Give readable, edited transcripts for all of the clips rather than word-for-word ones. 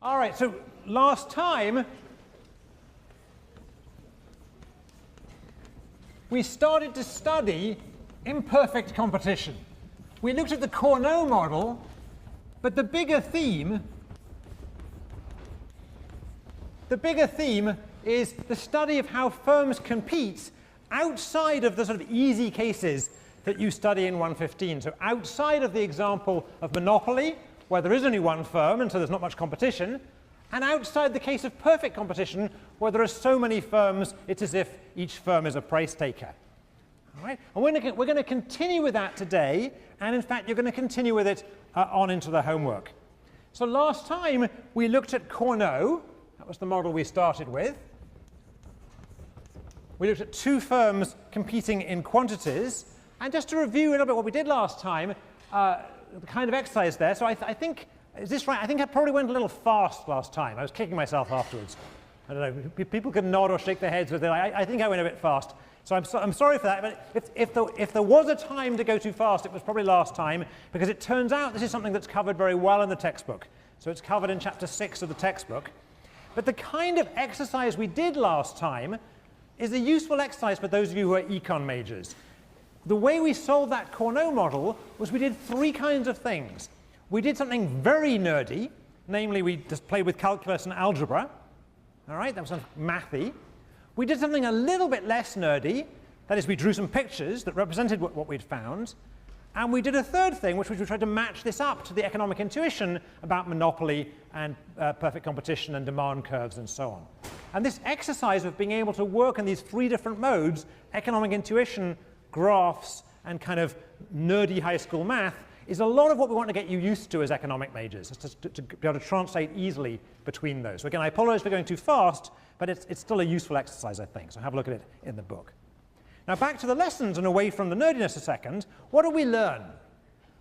All right, so last time we started to study imperfect competition. We looked at the Cournot model, but the bigger theme is the study of how firms compete outside of the sort of easy cases that you study in 115. So outside of the example of monopoly, where there is only one firm and so there's not much competition, and outside the case of perfect competition, where there are so many firms, it's as if each firm is a price taker. All right? And we're going to continue with that today, and in fact, you're going to continue with it on into the homework. So last time, we looked at Cournot. That was the model we started with. We looked at two firms competing in quantities. And just to review a little bit what we did last time, the kind of exercise there. So I think, is this right? I think I probably went a little fast last time. I was kicking myself afterwards. I don't know, people can nod or shake their heads with it. I think I went a bit fast. So I'm sorry for that, but if there was a time to go too fast, it was probably last time, because it turns out this is something that's covered very well in the textbook. So it's covered in chapter 6 of the textbook. But the kind of exercise we did last time is a useful exercise for those of you who are econ majors. The way we solved that Cournot model was we did three kinds of things. We did something very nerdy, namely we just played with calculus and algebra. All right, that was sort of mathy. We did something a little bit less nerdy, that is we drew some pictures that represented what we'd found. And we did a third thing, which was we tried to match this up to the economic intuition about monopoly and perfect competition and demand curves and so on. And this exercise of being able to work in these three different modes, economic intuition, graphs, and kind of nerdy high school math, is a lot of what we want to get you used to as economic majors, to be able to translate easily between those. So again, I apologize for going too fast, but it's still a useful exercise, I think. So have a look at it in the book. Now back to the lessons and away from the nerdiness a second. What did we learn?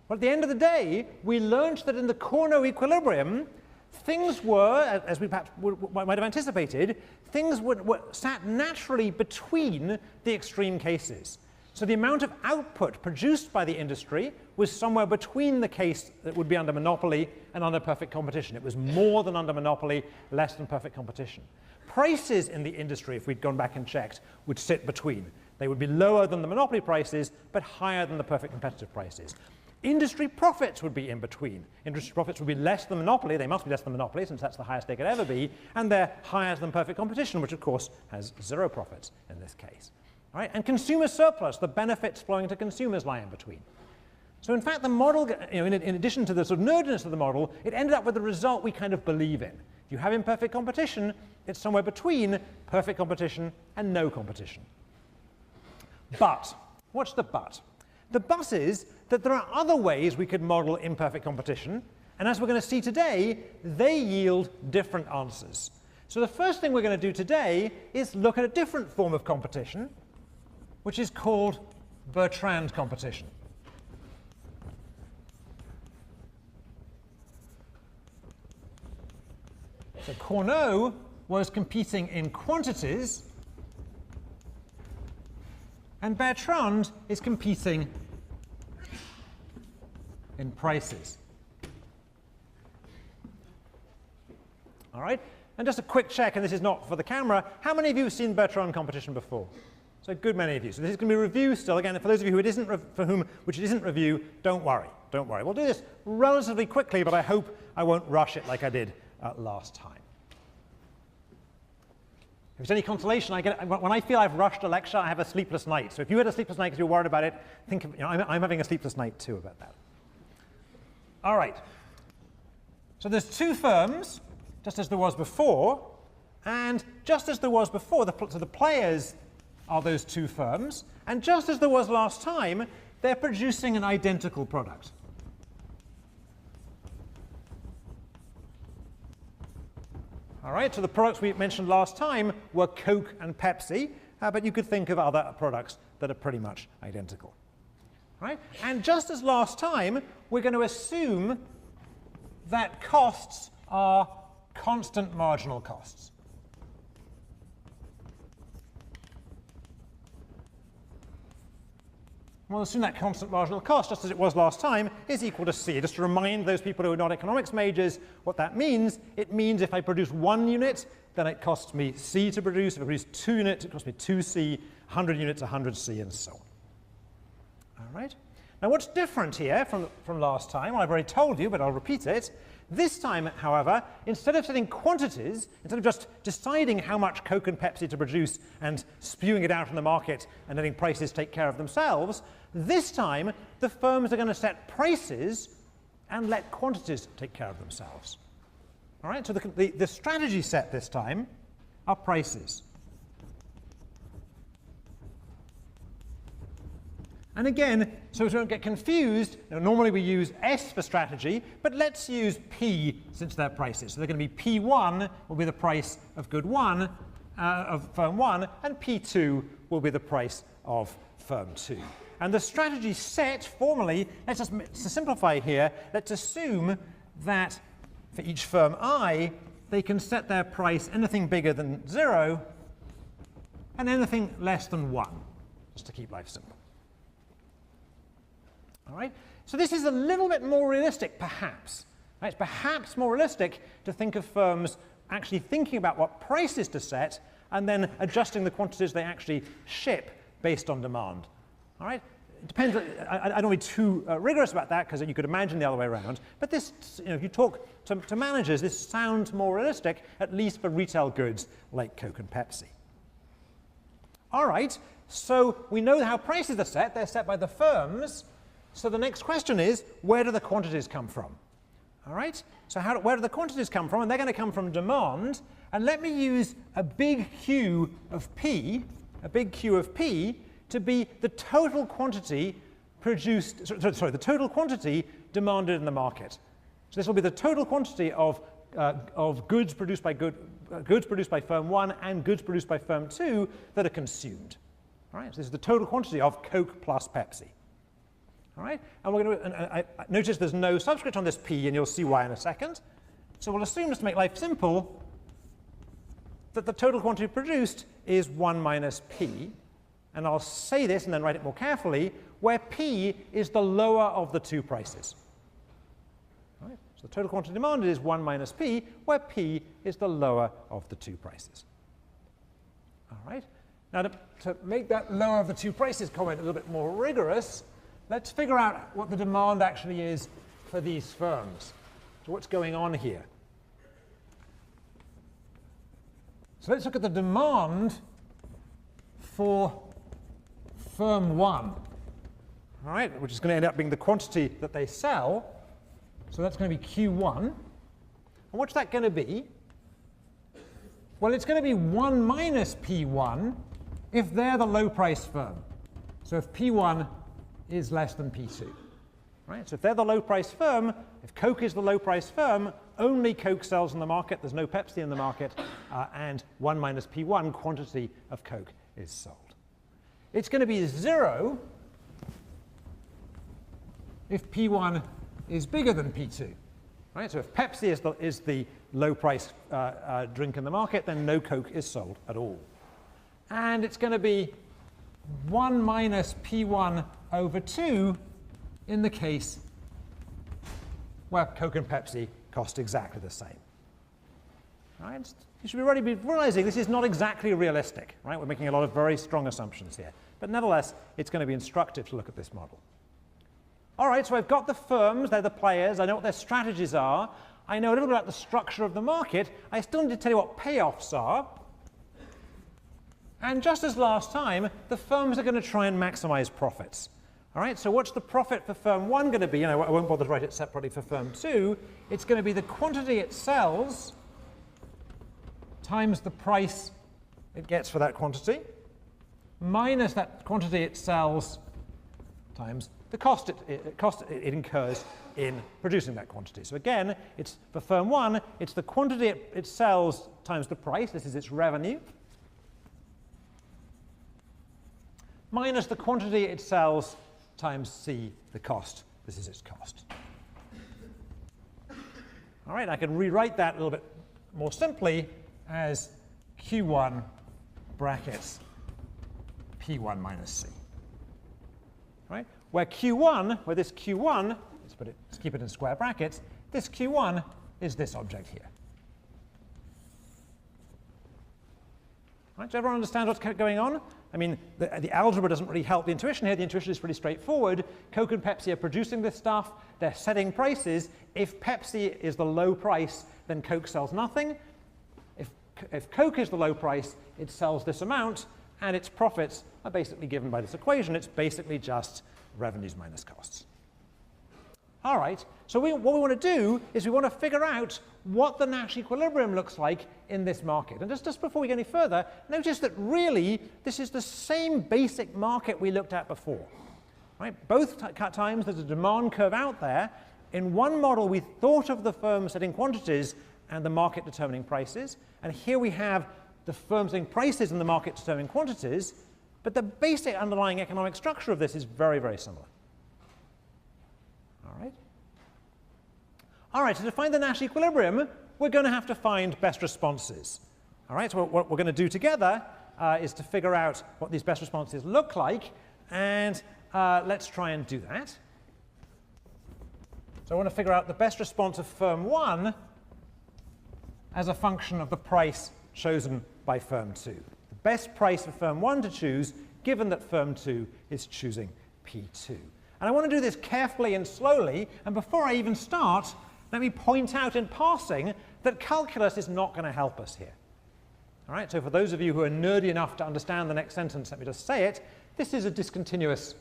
Well, at the end of the day, we learned that in the Cournot equilibrium, things were, as we perhaps might have anticipated, things were sat naturally between the extreme cases. So the amount of output produced by the industry was somewhere between the case that would be under monopoly and under perfect competition. It was more than under monopoly, less than perfect competition. Prices in the industry, if we'd gone back and checked, would sit between. They would be lower than the monopoly prices, but higher than the perfect competitive prices. Industry profits would be in between. Industry profits would be less than monopoly. They must be less than monopoly, since that's the highest they could ever be. And they're higher than perfect competition, which of course has zero profits in this case. All right? And consumer surplus, the benefits flowing to consumers, lie in between. So in fact, the model, in addition to the sort of nerdiness of the model, it ended up with the result we kind of believe in. If you have imperfect competition, it's somewhere between perfect competition and no competition. But, what's the but? The but is that there are other ways we could model imperfect competition, and as we're going to see today, they yield different answers. So the first thing we're going to do today is look at a different form of competition, which is called Bertrand competition. So Cournot was competing in quantities, and Bertrand is competing in prices. All right? And just a quick check, and this is not for the camera, how many of you have seen Bertrand competition before? So a good many of you. So this is going to be review still. Again, for those of you for whom which it isn't review, don't worry. Don't worry. We'll do this relatively quickly, but I hope I won't rush it like I did last time. If it's any consolation, when I feel I've rushed a lecture, I have a sleepless night. So if you had a sleepless night because you're worried about it, think of, I'm having a sleepless night too about that. All right. So there's two firms, just as there was before, and just as there was before, so the players are those two firms, and just as there was last time, they're producing an identical product. All right, so the products we mentioned last time were Coke and Pepsi, but you could think of other products that are pretty much identical. All right? And just as last time, we're going to assume that costs are constant marginal costs. We'll assume that constant marginal cost, just as it was last time, is equal to C. Just to remind those people who are not economics majors what that means, it means if I produce 1 unit, then it costs me C to produce. If I produce 2 units, it costs me 2C, 100 units, 100C, and so on. All right? Now what's different here from last time, well, I've already told you, but I'll repeat it. This time, however, instead of setting quantities, instead of just deciding how much Coke and Pepsi to produce and spewing it out in the market and letting prices take care of themselves, this time the firms are going to set prices and let quantities take care of themselves. All right, so the strategy set this time are prices. And again, so we don't get confused, normally we use S for strategy, but let's use P since they're prices. So they're going to be P1 will be the price of good 1, of firm 1, and P2 will be the price of firm 2. And the strategy set formally, let's just to simplify here, let's assume that for each firm I, they can set their price anything bigger than 0 and anything less than 1, just to keep life simple. All right? So this is a little bit more realistic, perhaps. Right? It's perhaps more realistic to think of firms actually thinking about what prices to set and then adjusting the quantities they actually ship based on demand. All right? It depends. I don't want to be too rigorous about that because you could imagine the other way around. But this, if you talk to managers, this sounds more realistic, at least for retail goods like Coke and Pepsi. All right. So we know how prices are set. They're set by the firms. So the next question is, where do the quantities come from? All right? So where do the quantities come from? And they're going to come from demand. And let me use a big Q of P, to be the total quantity produced, sorry, the total quantity demanded in the market. So this will be the total quantity of goods produced by firm 1 and goods produced by firm 2 that are consumed. All right? So this is the total quantity of Coke plus Pepsi. All right, and we're going to notice there's no subscript on this P, and you'll see why in a second. So we'll assume, just to make life simple, that the total quantity produced is 1 minus P. And I'll say this and then write it more carefully, where P is the lower of the two prices. All right, so the total quantity demanded is 1 minus P, where P is the lower of the two prices. All right, now to make that lower of the two prices comment a little bit more rigorous, let's figure out what the demand actually is for these firms. So what's going on here? So let's look at the demand for firm 1, all right, which is going to end up being the quantity that they sell. So that's going to be Q1. And what's that going to be? Well, it's going to be 1 minus P1 if they're the low-price firm. So if P1 is less than P2. Right? So if they're the low-price firm, if Coke is the low-price firm, only Coke sells in the market, there's no Pepsi in the market, and 1 minus P1 quantity of Coke is sold. It's going to be 0 if P1 is bigger than P2. Right? So if Pepsi is the low-price drink in the market, then no Coke is sold at all. And it's going to be 1 minus P1 over 2 in the case where Coke and Pepsi cost exactly the same. Right? You should already be realizing this is not exactly realistic. Right? We're making a lot of very strong assumptions here. But nevertheless, it's going to be instructive to look at this model. All right, so I've got the firms, they're the players, I know what their strategies are, I know a little bit about the structure of the market, I still need to tell you what payoffs are. And just as last time, the firms are going to try and maximize profits. All right, so what's the profit for firm 1 going to be? And I won't bother to write it separately for firm 2. It's going to be the quantity it sells times the price it gets for that quantity, minus that quantity it sells times the cost it incurs in producing that quantity. So again, it's for firm 1, it's the quantity it sells times the price, this is its revenue, minus the quantity it sells times C, the cost, this is its cost. All right, I can rewrite that a little bit more simply as Q1 brackets P1 minus C. right? Where Q1, where this Q1, let's keep it in square brackets, this Q1 is this object here. Right, does everyone understand what's going on? I mean, the algebra doesn't really help the intuition here. The intuition is pretty straightforward. Coke and Pepsi are producing this stuff. They're setting prices. If Pepsi is the low price, then Coke sells nothing. If Coke is the low price, it sells this amount, and its profits are basically given by this equation. It's basically just revenues minus costs. All right, so what we want to do is we want to figure out what the Nash equilibrium looks like in this market. And just before we go any further, notice that really this is the same basic market we looked at before. Right? Both times there's a demand curve out there. In one model, we thought of the firm setting quantities and the market determining prices. And here we have the firm setting prices and the market determining quantities. But the basic underlying economic structure of this is very, very similar. All right, so to find the Nash equilibrium, we're going to have to find best responses. All right, so what we're going to do together is to figure out what these best responses look like, and let's try and do that. So I want to figure out the best response of firm 1 as a function of the price chosen by firm 2. The best price for firm 1 to choose, given that firm 2 is choosing P2. And I want to do this carefully and slowly, and before I even start, let me point out in passing that calculus is not going to help us here. All right, so for those of you who are nerdy enough to understand the next sentence, let me just say it. This is a discontinuous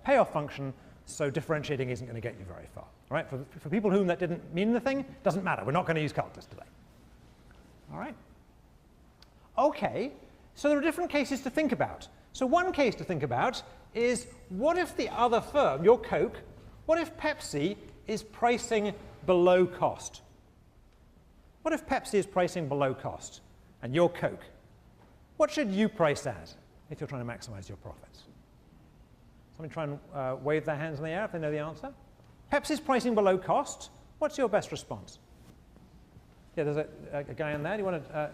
payoff function, so differentiating isn't going to get you very far. All right, for people whom that didn't mean anything, doesn't matter. We're not going to use calculus today. All right. OK, so there are different cases to think about. So one case to think about is, what if the other firm, your Coke, what if Pepsi is pricing below cost? What if Pepsi is pricing below cost and you're Coke? What should you price at if you're trying to maximize your profits? Somebody try and wave their hands in the air if they know the answer. Pepsi's pricing below cost. What's your best response? Yeah, there's a guy in there. Do you want to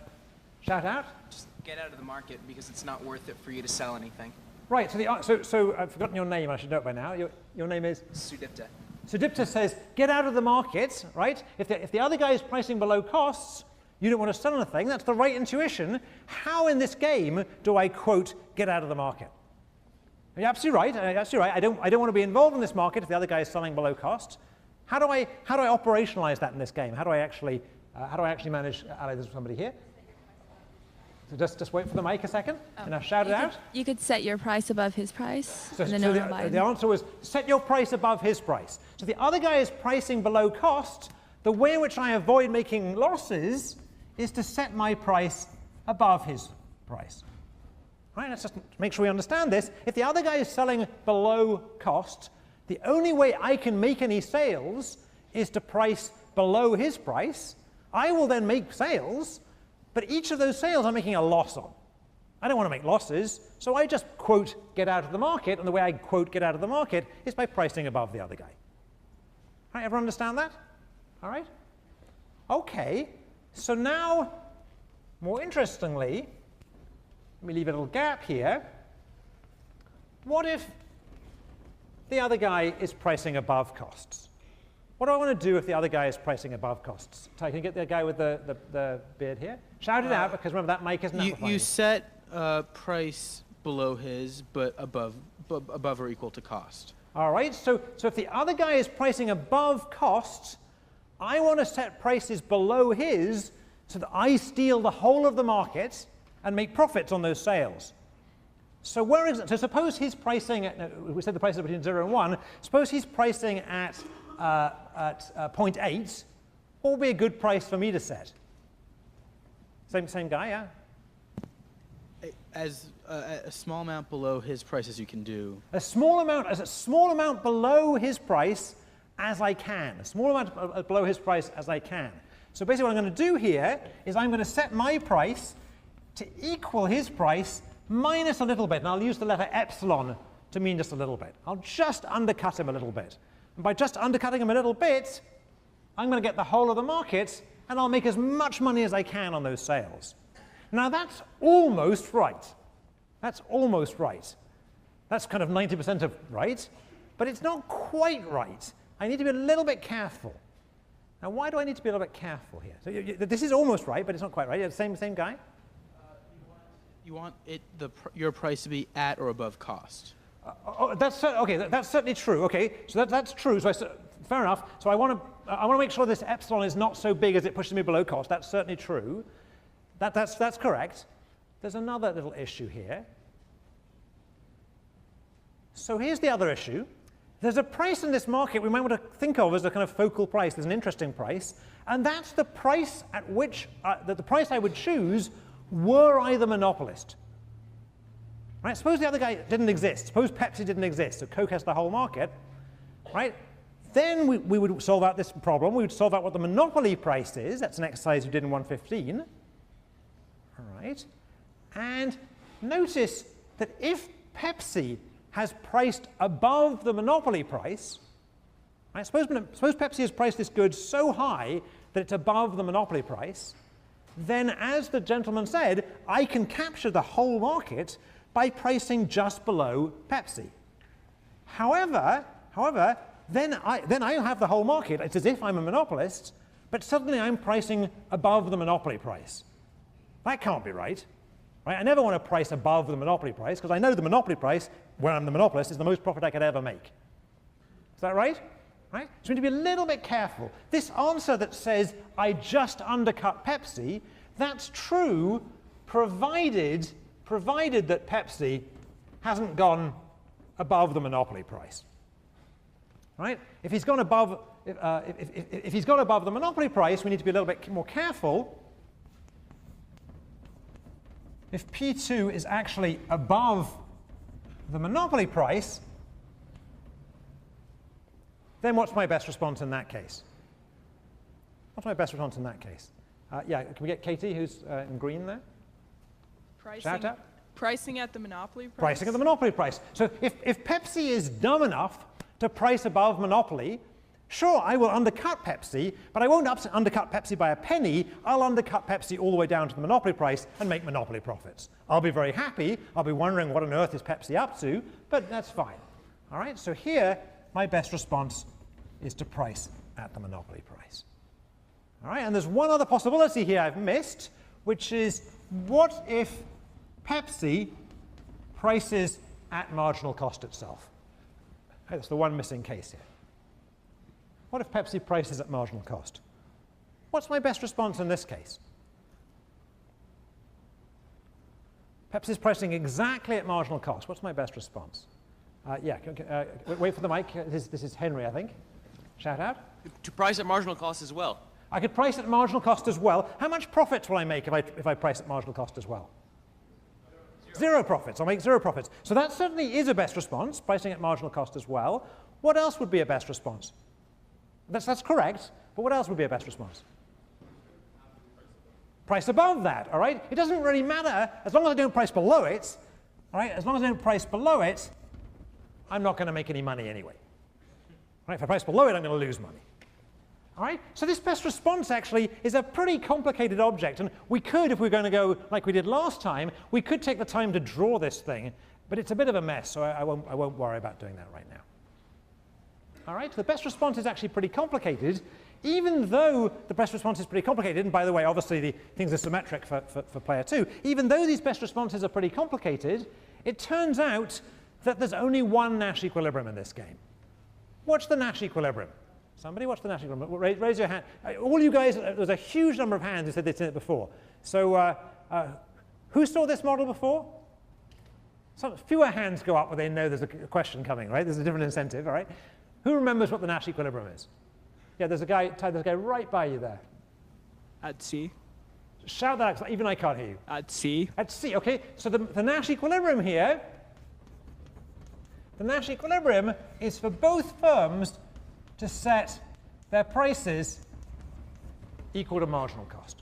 shout out? Just get out of the market because it's not worth it for you to sell anything. Right, so I've forgotten your name. I should know it by now. Your name is? Sudipta. Sudipta says, get out of the market, right? If the other guy is pricing below costs, you don't want to sell anything. That's the right intuition. How in this game do I, quote, get out of the market? You're absolutely right. I don't want to be involved in this market if the other guy is selling below cost. How do I operationalize that in this game? How do I actually manage? There's somebody here. So just wait for the mic a second, and I'll shout it out. You could set your price above his price. So the answer was set your price above his price. So the other guy is pricing below cost. The way in which I avoid making losses is to set my price above his price. Right? Let's just make sure we understand this. If the other guy is selling below cost, the only way I can make any sales is to price below his price. I will then make sales, but each of those sales I'm making a loss on. I don't want to make losses, so I just, quote, get out of the market, and the way I, quote, get out of the market is by pricing above the other guy. All right, everyone understand that? All right? OK, so now, more interestingly, let me leave a little gap here. What if the other guy is pricing above costs? What do I want to do if the other guy is pricing above costs? Ty, can you get the guy with the beard here? Shout it out, because remember that mic isn't amplifying. You set price below his, but above or equal to cost. All right, so if the other guy is pricing above cost, I want to set prices below his so that I steal the whole of the market and make profits on those sales. So so suppose he's pricing at, we said the prices are between 0 and 1. Suppose he's pricing at 0.8. What would be a good price for me to set? Same guy, yeah? As a small amount below his price as you can do. A small amount below his price as I can. A small amount below his price as I can. So basically what I'm going to do here is I'm going to set my price to equal his price minus a little bit. And I'll use the letter epsilon to mean just a little bit. I'll just undercut him a little bit. And by just undercutting him a little bit, I'm going to get the whole of the market, and I'll make as much money as I can on those sales. Now that's almost right. That's almost right. That's kind of 90% of right, but it's not quite right. I need to be a little bit careful. Now, why do I need to be a little bit careful here? So this is almost right, but it's not quite right. Yeah, same guy? You want your price to be at or above cost. Okay. That's certainly true. Okay, so that's true. So fair enough. So I want to make sure this epsilon is not so big as it pushes me below cost. That's certainly true. That's correct. There's another little issue here. So here's the other issue. There's a price in this market we might want to think of as a kind of focal price. There's an interesting price, and that's the price at which the price I would choose were I the monopolist. Right? Suppose the other guy didn't exist. Suppose Pepsi didn't exist, so Coke has the whole market. Right? Then we would solve out this problem. We would solve out what the monopoly price is. That's an exercise we did in 115. All right. And notice that if Pepsi has priced above the monopoly price, right? Suppose Pepsi has priced this good so high that it's above the monopoly price, then as the gentleman said, I can capture the whole market by pricing just below Pepsi. However, then I have the whole market. It's as if I'm a monopolist, but suddenly I'm pricing above the monopoly price. That can't be right. Right? I never want to price above the monopoly price because I know the monopoly price, when I'm the monopolist, is the most profit I could ever make. Is that right? Right? So we need to be a little bit careful. This answer that says I just undercut Pepsi, that's true provided that Pepsi hasn't gone above the monopoly price. Right? If he's gone above, if he's gone above the monopoly price, we need to be a little bit more careful. If P2 is actually above the monopoly price, then what's my best response in that case? What's my best response in that case? Yeah, can we get Katie, who's in green there? Shout out. Pricing at the monopoly price? Pricing at the monopoly price. So if Pepsi is dumb enough to price above monopoly, sure, I will undercut Pepsi, but I won't undercut Pepsi by a penny. I'll undercut Pepsi all the way down to the monopoly price and make monopoly profits. I'll be very happy. I'll be wondering what on earth is Pepsi up to, but that's fine. All right, so here, my best response is to price at the monopoly price. All right, and there's one other possibility here I've missed, which is what if Pepsi prices at marginal cost itself? That's the one missing case here. What if Pepsi prices at marginal cost? What's my best response in this case? Pepsi's pricing exactly at marginal cost. What's my best response? Yeah, wait for the mic. This is Henry, I think. Shout out. To price at marginal cost as well. I could price at marginal cost as well. How much profits will I make if I price at marginal cost as well? Zero profits. I'll make zero profits. So that certainly is a best response, pricing at marginal cost as well. What else would be a best response? That's correct, but what else would be a best response? Price above that, all right? It doesn't really matter as long as I don't price below it, all right? As long as I don't price below it, I'm not going to make any money anyway. Right? If I price below it, I'm going to lose money. All right? So this best response actually is a pretty complicated object, and we could, if we were going to go like we did last time, we could take the time to draw this thing, but it's a bit of a mess, so I won't worry about doing that right now. All right? The best response is actually pretty complicated, even though the best response is pretty complicated, and by the way, obviously the things are symmetric for player 2. Even though these best responses are pretty complicated, it turns out that there's only one Nash equilibrium in this game. What's the Nash equilibrium? Somebody watch the Nash equilibrium. Raise your hand. All you guys, there's a huge number of hands who said they'd seen it before. So who saw this model before? Some fewer hands go up when they know there's a question coming, right? There's a different incentive, all right? Who remembers what the Nash equilibrium is? Yeah, there's a guy, Ty, there's a guy right by you there. At C. Shout that out, even I can't hear you. At C. At C, okay. So the Nash equilibrium here, the Nash equilibrium is for both firms to set their prices equal to marginal cost.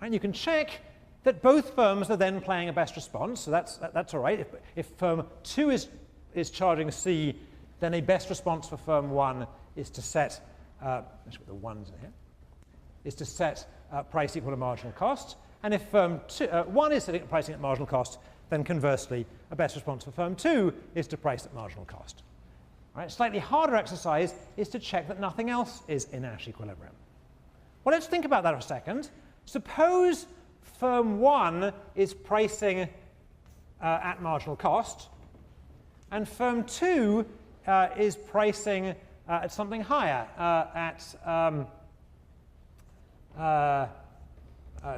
And you can check that both firms are then playing a best response, so that's all right. If firm 2 is charging C, then a best response for firm 1 is to set, let's put the ones in here, is to set price equal to marginal cost. And if firm 1 is setting pricing at marginal cost, then conversely, a best response for firm 2 is to price at marginal cost. All right, slightly harder exercise is to check that nothing else is in Nash equilibrium. Well, let's think about that for a second. Suppose firm 1 is pricing at marginal cost, and firm 2 is pricing at something higher, at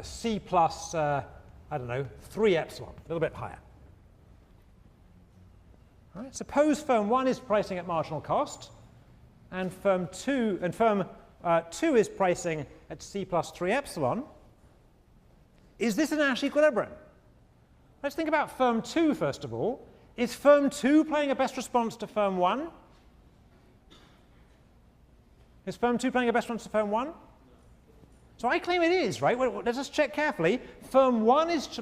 C plus, I don't know, 3 epsilon, a little bit higher. All right, suppose firm 1 is pricing at marginal cost, and firm 2 is pricing at C plus 3 epsilon. Is this a Nash equilibrium? Let's think about firm 2 first of all. Is firm 2 playing a best response to firm 1? Is firm 2 playing a best response to firm 1? So I claim it is, right? Well, let's just check carefully. Firm 1 is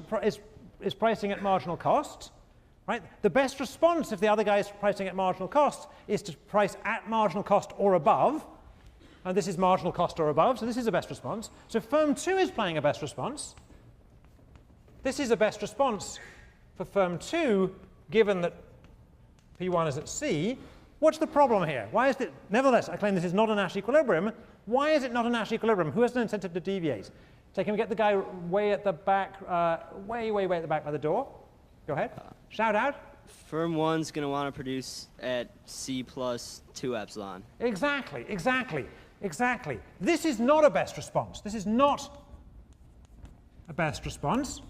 pricing at marginal cost, right? The best response if the other guy is pricing at marginal cost is to price at marginal cost or above. And this is marginal cost or above, so this is a best response. So firm 2 is playing a best response. This is a best response for firm 2, given that P1 is at C. What's the problem here? Why is it, nevertheless, I claim this is not a Nash equilibrium. Why is it not a Nash equilibrium? Who has an incentive to deviate? So can we get the guy way at the back, way at the back by the door? Go ahead. Shout out. Firm 1's going to want to produce at C plus 2 epsilon. Exactly, exactly, exactly. This is not a best response. This is not a best response.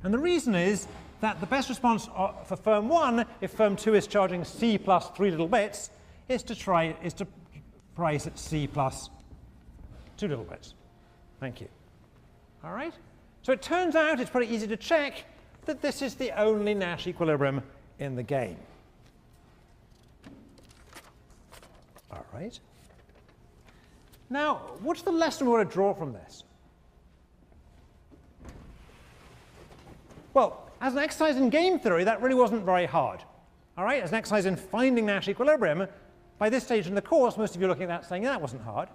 And the reason is that the best response for firm 1, if firm 2 is charging C plus 3 little bits, is to price at C plus 2 little bits. Thank you. All right? So it turns out it's pretty easy to check that this is the only Nash equilibrium in the game. All right. Now, what's the lesson we want to draw from this? Well, as an exercise in game theory, that really wasn't very hard. All right, as an exercise in finding Nash equilibrium, by this stage in the course, most of you are looking at that saying, yeah, that wasn't hard.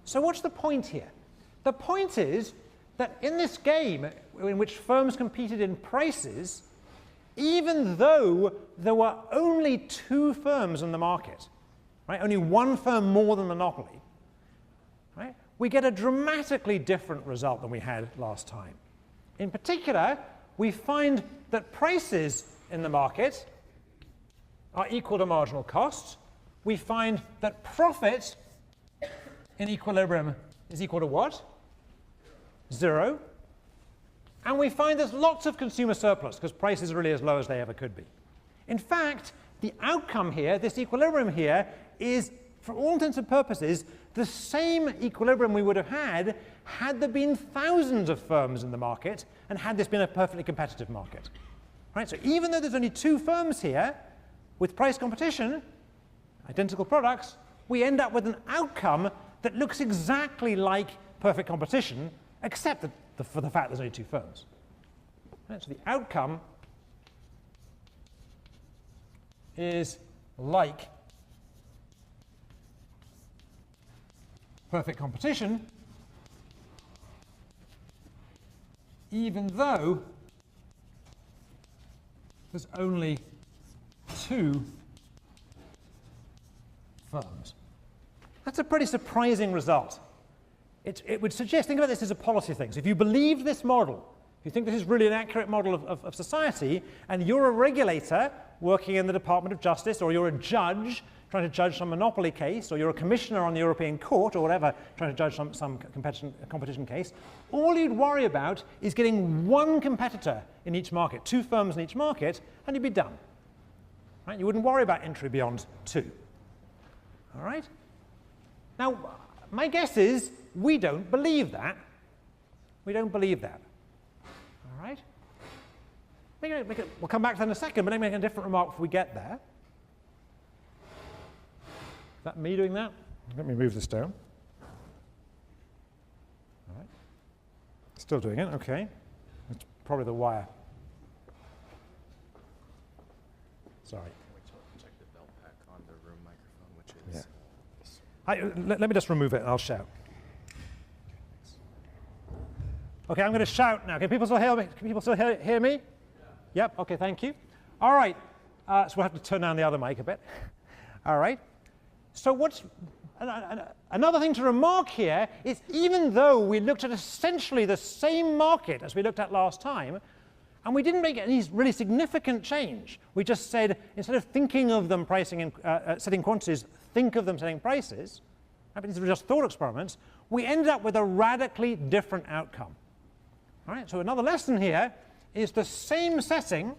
So what's the point here? The point is that in this game, in which firms competed in prices, even though there were only 2 firms in the market, right, only 1 firm more than monopoly, right, we get a dramatically different result than we had last time. In particular, we find that prices in the market are equal to marginal cost. We find that profit in equilibrium is equal to what? 0. And we find there's lots of consumer surplus, because prices are really as low as they ever could be. In fact, the outcome here, this equilibrium here, is, for all intents and purposes, the same equilibrium we would have had there been thousands of firms in the market and had this been a perfectly competitive market. Right? So even though there's only 2 firms here, with price competition, identical products, we end up with an outcome that looks exactly like perfect competition, except that for the fact there's only 2 firms. Right? So the outcome is like perfect competition, even though there's only 2 firms. That's a pretty surprising result. It would suggest, think about this as a policy thing. So if you believe this model, if you think this is really an accurate model of society, and you're a regulator working in the Department of Justice, or you're a judge trying to judge some monopoly case, or you're a commissioner on the European Court, or whatever, trying to judge some competition case, all you'd worry about is getting 1 competitor in each market, 2 firms in each market, and you'd be done. Right? You wouldn't worry about entry beyond 2. All right? Now, my guess is we don't believe that. We don't believe that. All right? We'll come back to that in a second, but let me make a different remark before we get there. Is that me doing that? Let me move this down. All right. Still doing it, OK. It's probably the wire. Sorry. Check the belt pack on the room microphone, which is... Let me just remove it and I'll shout. Okay, I'm going to shout now. Can people still hear me? Can people still hear me? Yep, okay, thank you. All right, so we'll have to turn down the other mic a bit. All right, so what's another thing to remark here is even though we looked at essentially the same market as we looked at last time, and we didn't make any really significant change, we just said instead of thinking of them pricing and setting quantities, think of them setting prices, right? These were just thought experiments, we ended up with a radically different outcome. All right, so another lesson here is the same setting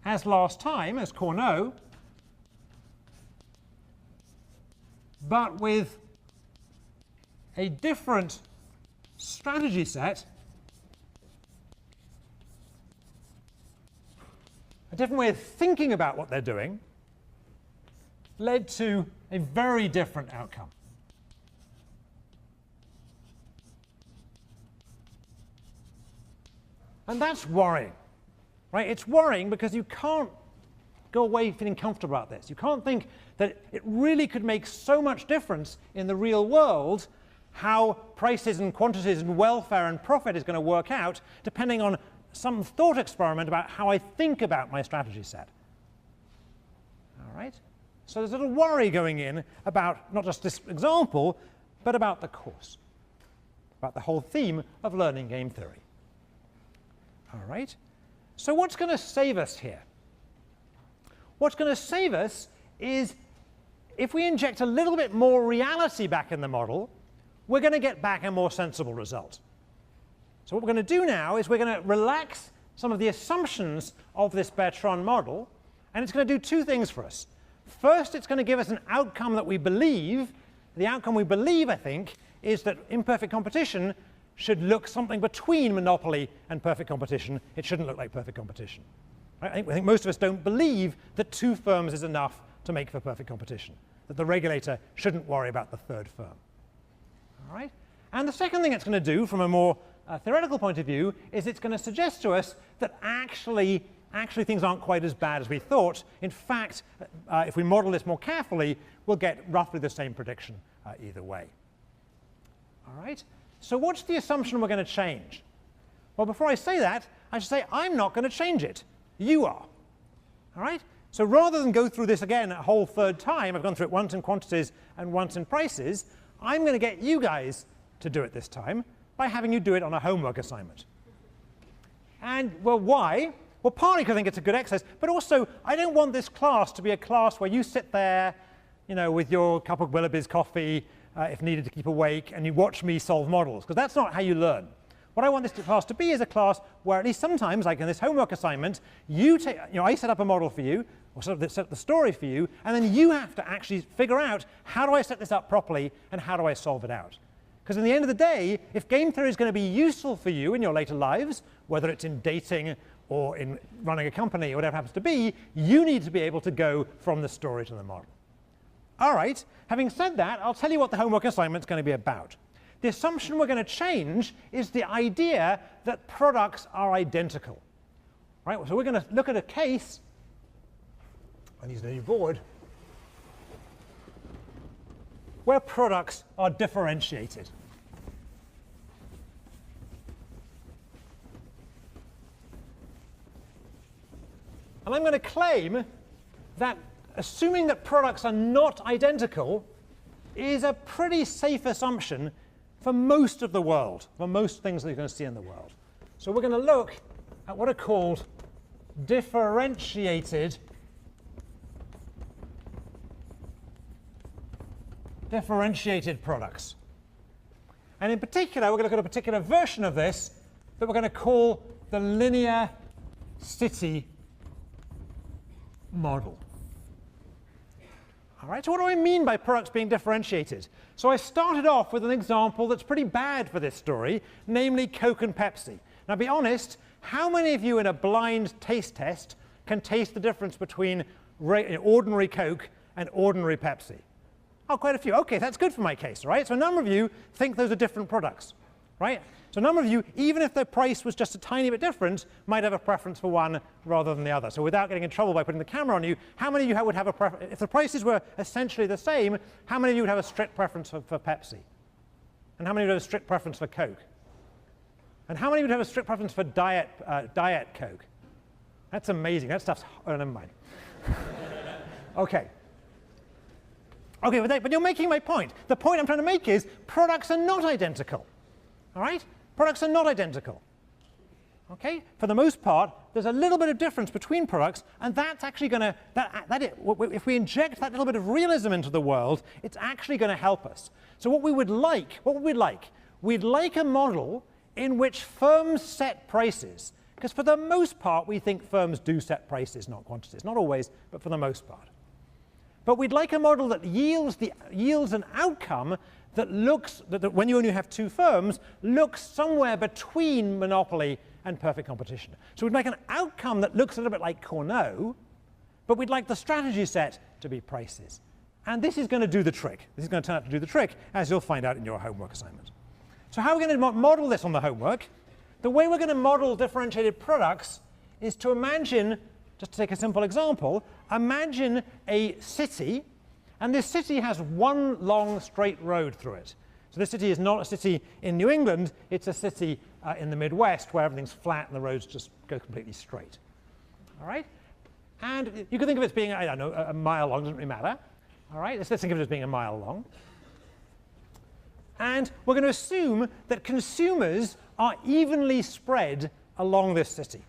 as last time, as Cournot, but with a different strategy set, a different way of thinking about what they're doing, led to a very different outcome. And that's worrying, right? It's worrying because you can't go away feeling comfortable about this. You can't think that it really could make so much difference in the real world how prices and quantities and welfare and profit is going to work out depending on some thought experiment about how I think about my strategy set. All right? So there's a little worry going in about not just this example, but about the course, about the whole theme of learning game theory. All right? So what's going to save us here? What's going to save us is if we inject a little bit more reality back in the model, we're going to get back a more sensible result. So what we're going to do now is we're going to relax some of the assumptions of this Bertrand model, and it's going to do two things for us. First, it's going to give us an outcome that we believe. The outcome we believe, I think, is that imperfect competition should look something between monopoly and perfect competition. It shouldn't look like perfect competition. Right? I think most of us don't believe that two firms is enough to make for perfect competition, that the regulator shouldn't worry about the third firm. All right? And the second thing it's going to do from a more theoretical point of view is it's going to suggest to us that actually things aren't quite as bad as we thought. In fact, if we model this more carefully, we'll get roughly the same prediction either way. All right? So what's the assumption we're going to change? Well, before I say that, I should say I'm not going to change it. You are. All right? So rather than go through this again a whole third time, I've gone through it once in quantities and once in prices, I'm going to get you guys to do it this time by having you do it on a homework assignment. And, well, why? Well, partly because I think it's a good exercise, but also I don't want this class to be a class where you sit there, you know, with your cup of Willoughby's coffee, if needed to keep awake, and you watch me solve models, because that's not how you learn. What I want this class to be is a class where at least sometimes, like in this homework assignment, I set up a model for you, or set up the story for you, and then you have to actually figure out how do I set this up properly and how do I solve it out. Because in the end of the day, if game theory is going to be useful for you in your later lives, whether it's in dating or in running a company or whatever it happens to be, you need to be able to go from the story to the model. All right, having said that, I'll tell you what the homework assignment is going to be about. The assumption we're going to change is the idea that products are identical. Right, so we're going to look at a case, I need a new board, where products are differentiated. And I'm going to claim that assuming that products are not identical is a pretty safe assumption for most of the world, for most things that you're going to see in the world. So we're going to look at what are called differentiated products. And in particular, we're going to look at a particular version of this that we're going to call the linear city model. All right, so what do I mean by products being differentiated? So I started off with an example that's pretty bad for this story, namely Coke and Pepsi. Now, be honest, how many of you in a blind taste test can taste the difference between ordinary Coke and ordinary Pepsi? Oh, quite a few. OK, that's good for my case, right? So a number of you think those are different products, right? So a number of you, even if their price was just a tiny bit different, might have a preference for one rather than the other. So without getting in trouble by putting the camera on you, how many of you would have a preference? If the prices were essentially the same, how many of you would have a strict preference for Pepsi? And how many would have a strict preference for Coke? And how many would have a strict preference for Diet Coke? That's amazing. That stuff's, oh, never mind. Okay. Okay, but you're making my point. The point I'm trying to make is products are not identical. All right? Products are not identical. Okay? For the most part, there's a little bit of difference between products, and that's actually going to, if we inject that little bit of realism into the world, it's actually going to help us. So what would we like? We'd like a model in which firms set prices, because for the most part, we think firms do set prices, not quantities. Not always, but for the most part. But we'd like a model that yields an outcome that looks, that when you only have two firms, looks somewhere between monopoly and perfect competition. So we'd make an outcome that looks a little bit like Cournot, but we'd like the strategy set to be prices. And this is going to do the trick. This is going to turn out to do the trick, as you'll find out in your homework assignment. So how are we going to model this on the homework? The way we're going to model differentiated products is to imagine, just to take a simple example, imagine a city, and this city has one long straight road through it. So this city is not a city in New England, it's a city in the Midwest where everything's flat and the roads just go completely straight. All right? And you can think of it as being, I don't know, a mile long, doesn't really matter. All right? Let's think of it as being a mile long. And we're going to assume that consumers are evenly spread along this city.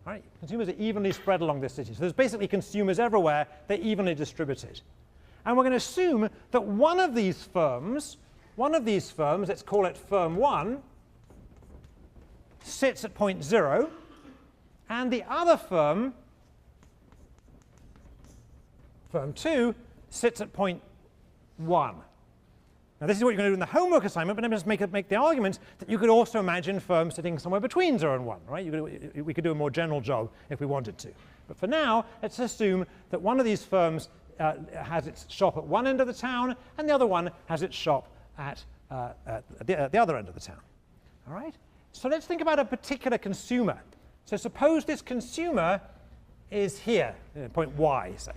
All right? Consumers are evenly spread along this city. So there's basically consumers everywhere. They're evenly distributed. And we're going to assume that one of these firms, let's call it firm 1, sits at point 0, and the other firm, firm 2, sits at point 1. Now this is what you're going to do in the homework assignment, but let me just make the argument that you could also imagine firms sitting somewhere between 0 and 1, right? We could do a more general job if we wanted to. But for now, let's assume that one of these firms has its shop at one end of the town, and the other one has its shop at the other end of the town. All right? So let's think about a particular consumer. So suppose this consumer is here, point Y, say.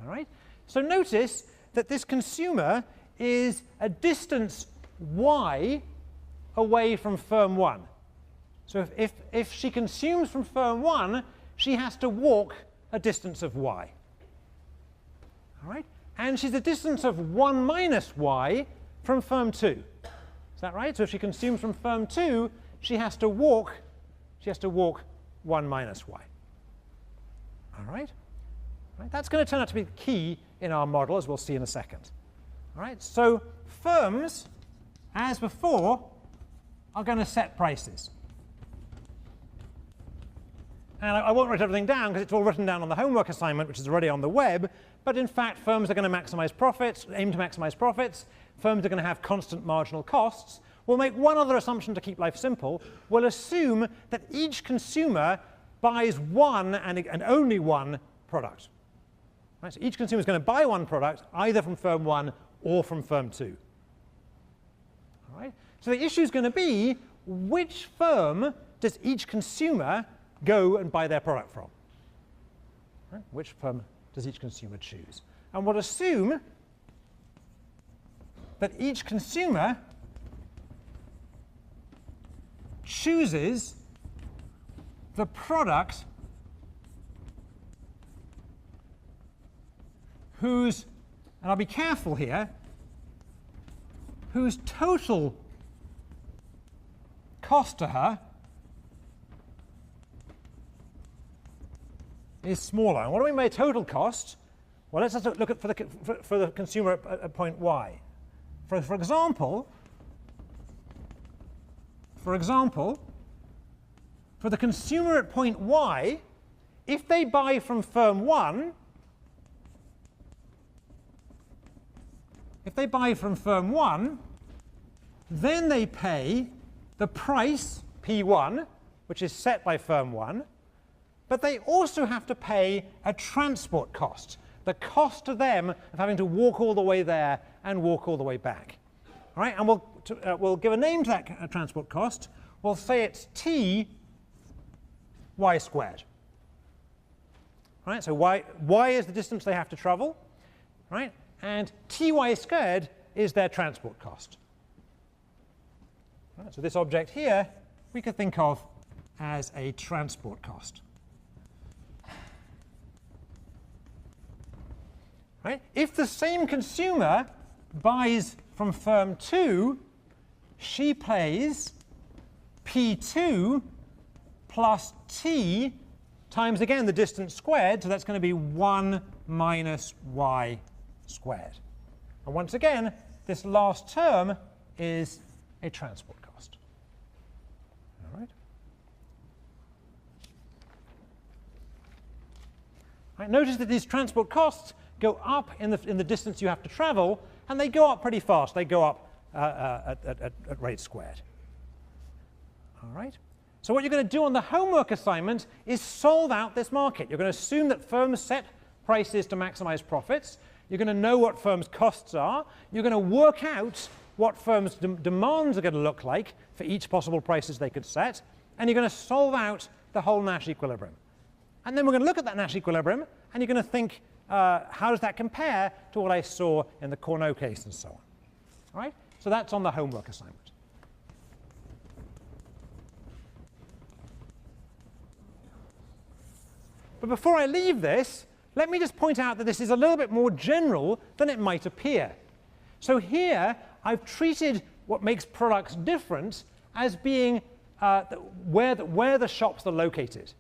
All right? So notice that this consumer is a distance Y away from firm 1. So if she consumes from firm 1, she has to walk a distance of Y. All right? And she's a distance of 1 minus Y from firm 2. Is that right? So if she consumes from firm 2, she has to walk 1 minus Y. All right? That's going to turn out to be key in our model, as we'll see in a second. All right? So firms, as before, are going to set prices. And I won't write everything down because it's all written down on the homework assignment, which is already on the web. But in fact, firms are going to maximize profits, aim to maximize profits. Firms are going to have constant marginal costs. We'll make one other assumption to keep life simple. We'll assume that each consumer buys one and only one product. Right? So each consumer is going to buy one product, either from firm 1 or from firm 2. All right? So the issue is going to be, which firm does each consumer go and buy their product from? Right? Which firm does each consumer choose? And we'll assume that each consumer chooses the product whose, and I'll be careful here, whose total cost to her is smaller. And what do we mean by total cost? Well, let's just look at for the consumer at point Y. For example, for the consumer at point Y, if they buy from firm 1, then they pay the price, P1, which is set by firm 1, but they also have to pay a transport cost, the cost to them of having to walk all the way there and walk all the way back. All right, and we'll give a name to that transport cost. We'll say it's T y squared. All right, so y is the distance they have to travel, right? And ty squared is their transport cost. Right, so this object here we could think of as a transport cost. Right? If the same consumer buys from firm 2, she pays P2 plus T times, again, the distance squared, so that's going to be 1 minus y squared. And once again, this last term is a transport cost. All right? All right, notice that these transport costs go up in the distance you have to travel, and they go up pretty fast. They go up at rate squared. All right? So what you're going to do on the homework assignment is solve out this market. You're going to assume that firms set prices to maximize profits. You're going to know what firms' costs are. You're going to work out what firms' demands are going to look like for each possible prices they could set. And you're going to solve out the whole Nash equilibrium. And then we're going to look at that Nash equilibrium, and you're going to think, how does that compare to what I saw in the Cournot case and so on? All right? So that's on the homework assignment. But before I leave this, let me just point out that this is a little bit more general than it might appear. So here, I've treated what makes products different as being where the shops are located.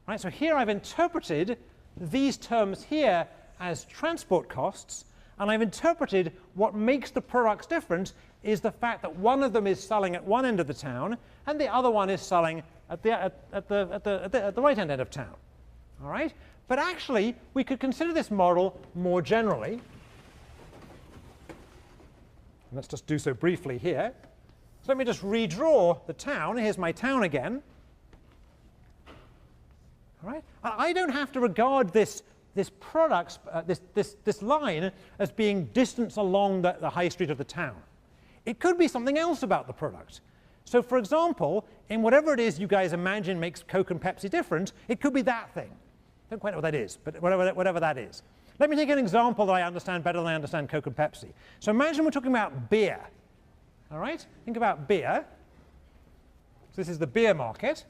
Right? So here I've interpreted these terms here as transport costs, and I've interpreted what makes the products different is the fact that one of them is selling at one end of the town, and the other one is selling at the right-hand end of town. All right? But actually, we could consider this model more generally. Let's just do so briefly here. So let me just redraw the town. Here's my town again. All right? I don't have to regard this line as being distance along the high street of the town. It could be something else about the product. So for example, in whatever it is you guys imagine makes Coke and Pepsi different, it could be that thing. I don't quite know what that is, but whatever that is. Let me take an example that I understand better than I understand Coke and Pepsi. So imagine we're talking about beer. All right? Think about beer. So this is the beer market.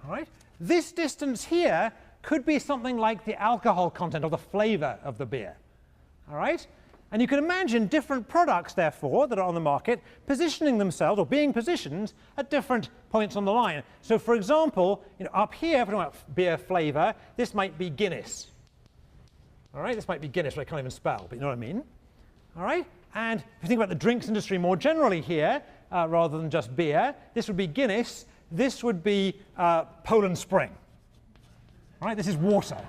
All right? This distance here could be something like the alcohol content or the flavor of the beer. All right? And you can imagine different products, therefore, that are on the market positioning themselves or being positioned at different points on the line. So, for example, up here, if we're talking about beer flavor, this might be Guinness. All right? This might be Guinness, which I can't even spell, but you know what I mean. All right? And if you think about the drinks industry more generally here, rather than just beer, this would be Guinness. This would be Poland Spring. All right? This is water.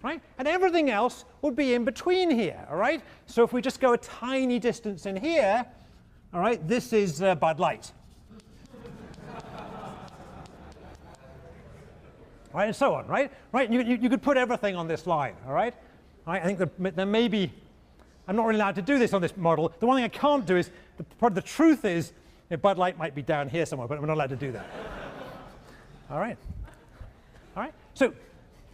Right? And everything else would be in between here, all right? So if we just go a tiny distance in here, all right, this is Bud Light. Right, and so on, right? Right, you could put everything on this line, all right? I think there may be, I'm not really allowed to do this on this model. The one thing I can't do is, the truth is, Bud Light might be down here somewhere, but we're not allowed to do that. All right? All right? So,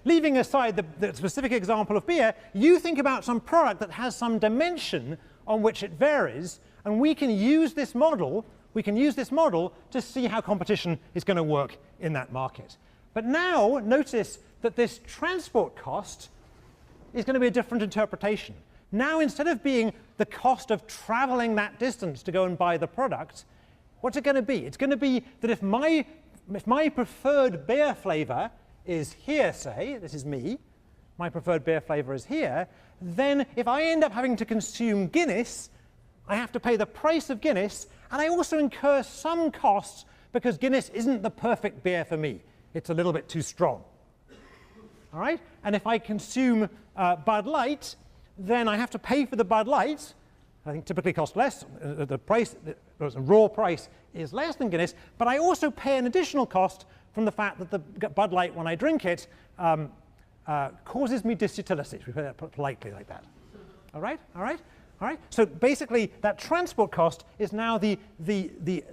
leaving aside the specific example of beer, you think about some product that has some dimension on which it varies, and we can use this model to see how competition is going to work in that market. But now, notice that this transport cost is going to be a different interpretation. Now, instead of being the cost of traveling that distance to go and buy the product, what's it going to be? It's going to be that if my preferred beer flavor is here, say, this is me, my preferred beer flavor is here, then if I end up having to consume Guinness, I have to pay the price of Guinness, and I also incur some costs because Guinness isn't the perfect beer for me. It's a little bit too strong. All right? And if I consume Bud Light, then I have to pay for the Bud Light. I think typically costs less. The raw price is less than Guinness, but I also pay an additional cost from the fact that the Bud Light, when I drink it, causes me disutility. We put that politely like that. All right? All right? All right? So basically, that transport cost is now the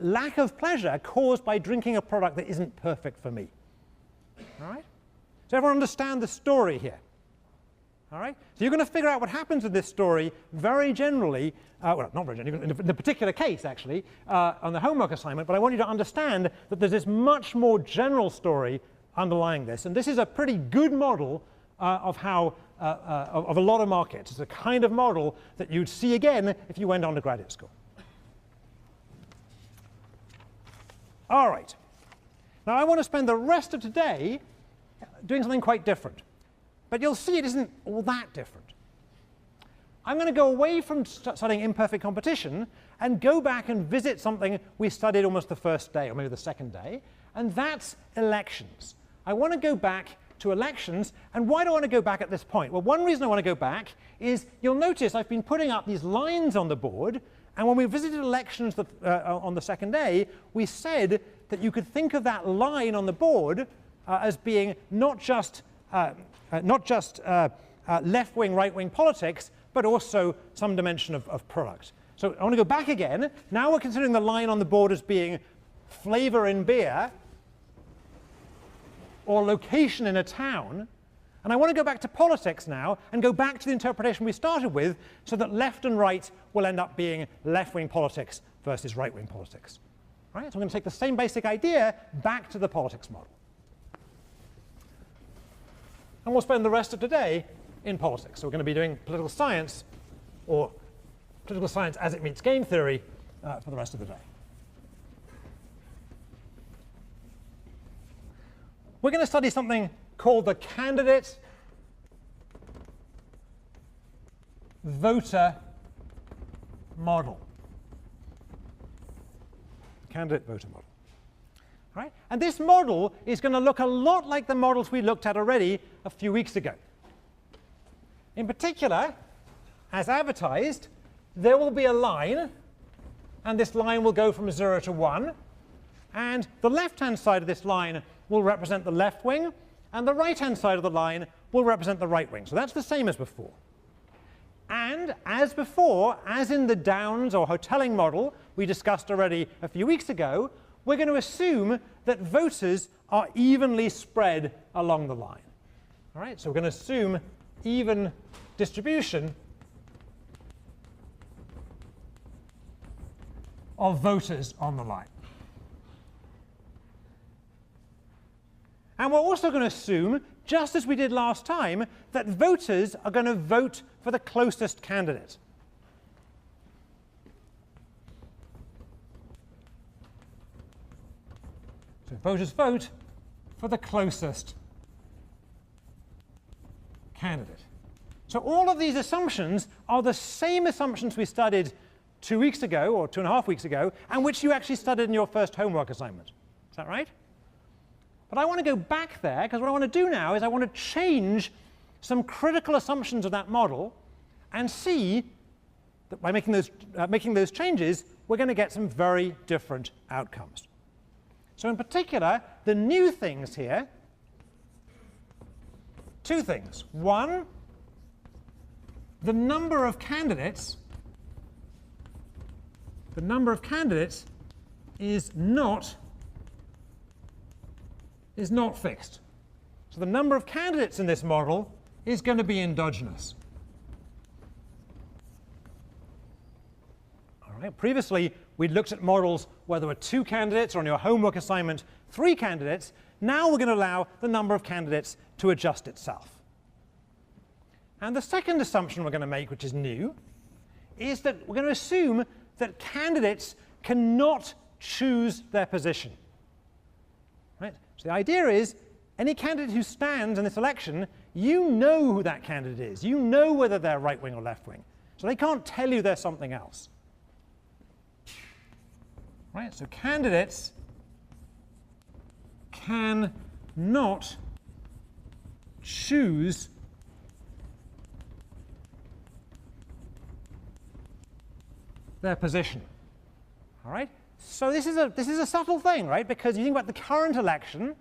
lack of pleasure caused by drinking a product that isn't perfect for me. All right? Does everyone understand the story here? All right? So you're going to figure out what happens with this story very generally, well, not very generally, in the particular case, actually, on the homework assignment, but I want you to understand that there's this much more general story underlying this, and this is a pretty good model of how, of a lot of markets. It's a kind of model that you'd see again if you went on to graduate school. All right. Now I want to spend the rest of today doing something quite different. But you'll see it isn't all that different. I'm going to go away from studying imperfect competition and go back and visit something we studied almost the first day, or maybe the second day, and that's elections. I want to go back to elections, and why do I want to go back at this point? Well, one reason I want to go back is you'll notice I've been putting up these lines on the board, and when we visited elections on the second day, we said that you could think of that line on the board as being not just left-wing, right-wing politics, but also some dimension of product. So I want to go back again. Now we're considering the line on the board as being flavor in beer or location in a town. And I want to go back to politics now and go back to the interpretation we started with so that left and right will end up being left-wing politics versus right-wing politics. Right? So I'm going to take the same basic idea back to the politics model. And we'll spend the rest of today in politics. So we're going to be doing political science, or political science as it meets game theory, for the rest of the day. We're going to study something called the candidate-voter model. Candidate-voter model. Right? And this model is going to look a lot like the models we looked at already a few weeks ago. In particular, as advertised, there will be a line, and this line will go from 0 to 1. And the left-hand side of this line will represent the left wing, and the right-hand side of the line will represent the right wing. So that's the same as before. And as before, as in the Downs or Hotelling model we discussed already a few weeks ago, we're going to assume that voters are evenly spread along the line. All right, so we're going to assume even distribution of voters on the line. And we're also going to assume, just as we did last time, that voters are going to vote for the closest candidate. So voters vote for the closest candidate. So all of these assumptions are the same assumptions we studied 2 weeks ago, or 2.5 weeks ago, and which you actually studied in your first homework assignment. Is that right? But I want to go back there, because what I want to do now is I want to change some critical assumptions of that model and see that by making those changes, we're going to get some very different outcomes. So in particular, the new things here, two things. One, the number of candidates is not fixed. So the number of candidates in this model is going to be endogenous. All right. Previously, we'd looked at models where there were 2 candidates, or on your homework assignment, 3 candidates. Now we're going to allow the number of candidates to adjust itself. And the second assumption we're going to make, which is new, is that we're going to assume that candidates cannot choose their position. Right? So the idea is, any candidate who stands in this election, you know who that candidate is. You know whether they're right wing or left wing. So they can't tell you they're something else. Right? So candidates cannot choose their position. All right? So this is a subtle thing, right? Because you think about the current election,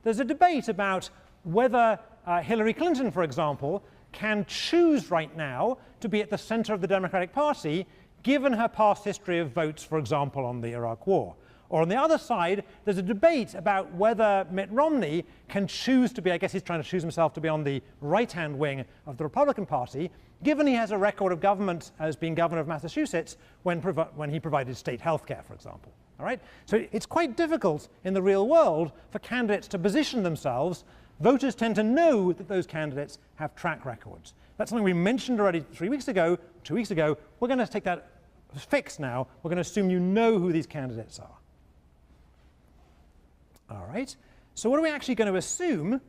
there's a debate about whether Hillary Clinton, for example, can choose right now to be at the center of the Democratic Party, given her past history of votes, for example, on the Iraq War. Or on the other side, there's a debate about whether Mitt Romney can choose to be, I guess he's trying to choose himself to be on the right-hand wing of the Republican Party, given he has a record of government as being governor of Massachusetts when he provided state health care, for example. All right? So it's quite difficult in the real world for candidates to position themselves. Voters tend to know that those candidates have track records. That's something we mentioned already 2 weeks ago. We're going to take that fixed now. We're going to assume you know who these candidates are. All right, so what are we actually going to assume?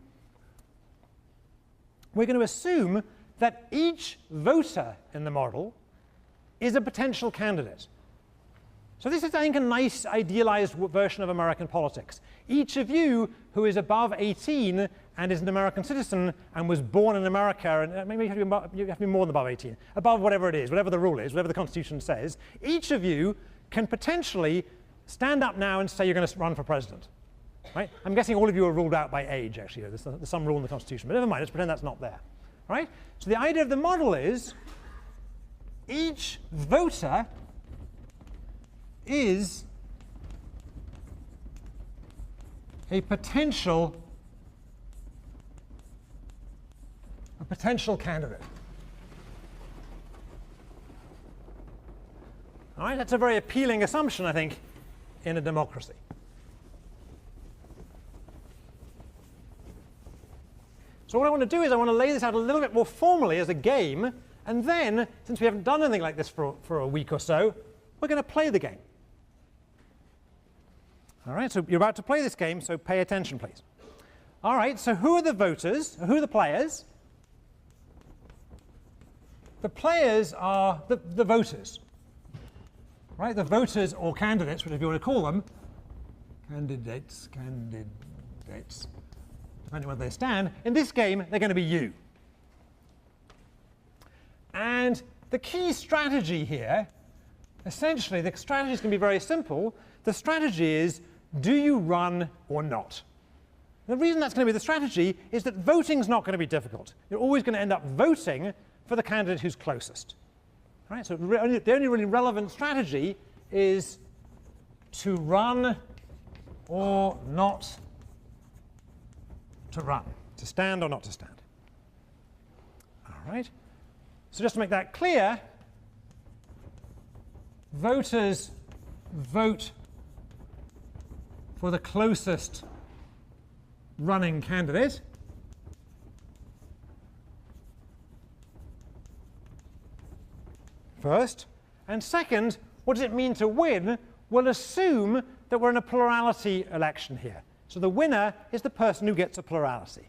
We're going to assume that each voter in the model is a potential candidate. So this is, I think, a nice idealized version of American politics. Each of you who is above 18 and is an American citizen and was born in America, and maybe you have to be more than above 18, above whatever it is, whatever the rule is, whatever the Constitution says, each of you can potentially stand up now and say you're going to run for president. Right? I'm guessing all of you are ruled out by age, actually. There's some rule in the Constitution, but never mind, let's pretend that's not there. Right? So the idea of the model is each voter is a potential candidate. All right? That's a very appealing assumption, I think, in a democracy. So what I want to do is I want to lay this out a little bit more formally as a game, and then, since we haven't done anything like this for a week or so, we're going to play the game. All right, so you're about to play this game, so pay attention, please. All right, so who are the voters? Who are the players? The players are the voters. Right, the voters or candidates, whatever you want to call them. Candidates. Depending on where they stand. In this game, they're going to be you. And the key strategy here, essentially, the strategy is going to be very simple. The strategy is, do you run or not? The reason that's going to be the strategy is that voting is not going to be difficult. You're always going to end up voting for the candidate who's closest. Right? So the only really relevant strategy is to run or not to run, to stand or not to stand. All right. So just to make that clear, voters vote for the closest running candidate. First. And second, what does it mean to win? We'll assume that we're in a plurality election here. So the winner is the person who gets a plurality.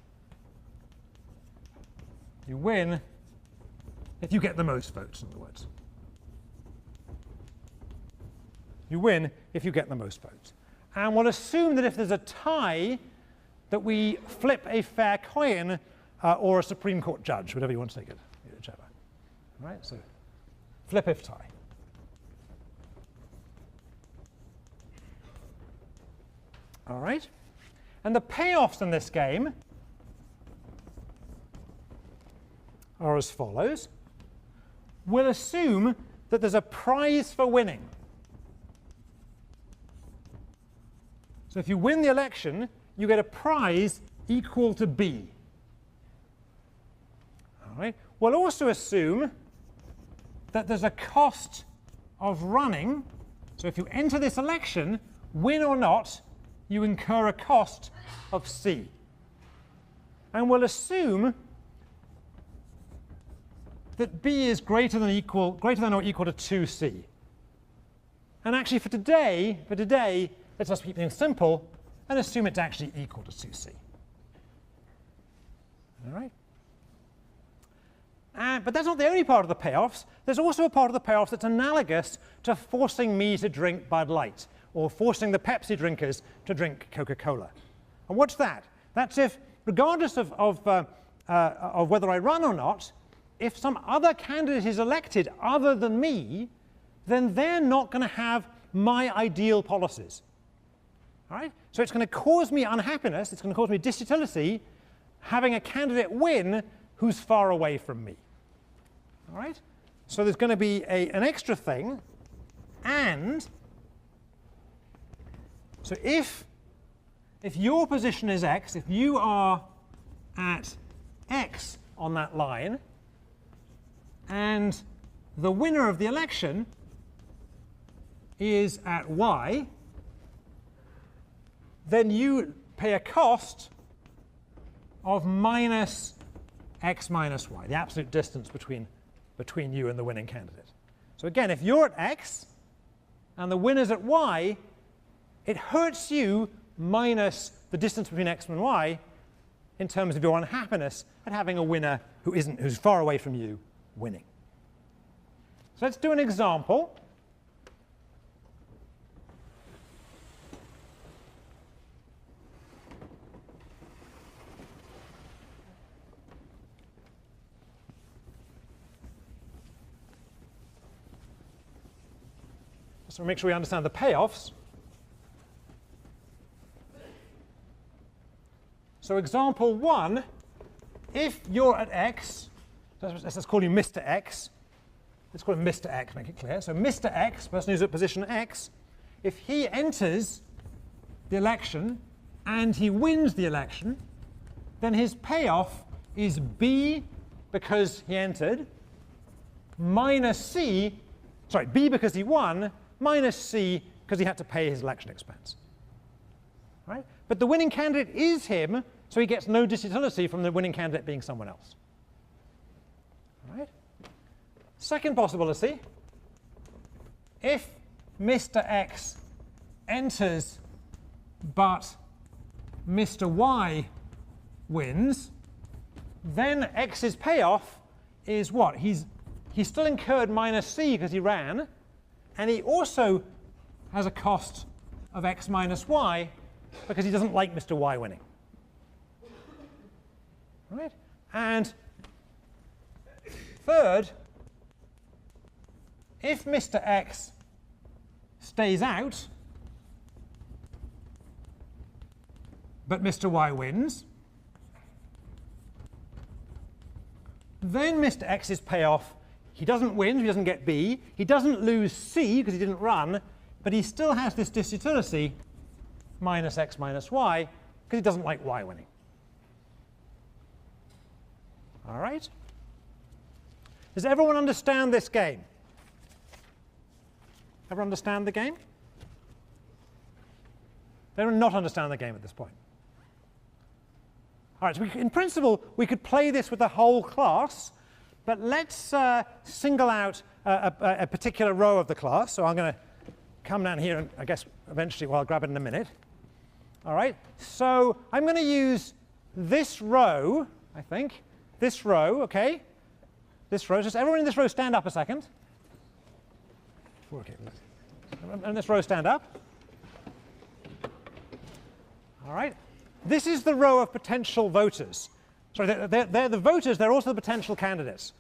You win if you get the most votes, in other words. You win if you get the most votes. And we'll assume that if there's a tie, that we flip a fair coin or a Supreme Court judge, whatever you want to take it, whichever. All right, so flip if tie. All right. And the payoffs in this game are as follows. We'll assume that there's a prize for winning. So if you win the election, you get a prize equal to B. All right. We'll also assume that there's a cost of running. So if you enter this election, win or not, you incur a cost of C. And we'll assume that B is greater than or equal to 2C. And actually for today, let's just keep things simple and assume it's actually equal to 2C. All right? But that's not the only part of the payoffs. There's also a part of the payoffs that's analogous to forcing me to drink Bud Light, or forcing the Pepsi drinkers to drink Coca-Cola. And what's that? That's if, regardless of whether I run or not, if some other candidate is elected other than me, then they're not going to have my ideal policies. All right? So it's going to cause me unhappiness, it's going to cause me disutility, having a candidate win who's far away from me. All right? So there's going to be an extra thing, and So if your position is x, if you are at x on that line, and the winner of the election is at y, then you pay a cost of minus x minus y, the absolute distance between you and the winning candidate. So again, if you're at x and the winner's at y, it hurts you minus the distance between x and y in terms of your unhappiness at having a winner who's far away from you winning. So let's do an example. So make sure we understand the payoffs. So example 1, if you're at x, let's call you Mr. X. Let's call him Mr. X, make it clear. So Mr. X, person who's at position x, if he enters the election and he wins the election, then his payoff is B because he entered, minus C, sorry, B because he won, minus C because he had to pay his election expense. Right? But the winning candidate is him, so he gets no disutility from the winning candidate being someone else. All right? Second possibility, if Mr. X enters but Mr. Y wins, then X's payoff is what? He's still incurred minus C because he ran, and he also has a cost of X minus Y because he doesn't like Mr. Y winning. Right? And third, if Mr. X stays out, but Mr. Y wins, then Mr. X's payoff, he doesn't win, so he doesn't get B. He doesn't lose C because he didn't run, but he still has this disutility minus X minus Y because he doesn't like Y winning. All right? Does everyone understand this game? Everyone understand the game? They do not understand the game at this point. All right, so in principle, we could play this with the whole class, but let's single out a particular row of the class. So I'm going to come down here, and I guess eventually, well, I'll grab it in a minute. All right, so I'm going to use this row, I think. This row, OK? This row. Just everyone in this row stand up a second. Okay. And this row stand up. All right. This is the row of potential voters. Sorry, they're the voters. They're also the potential candidates.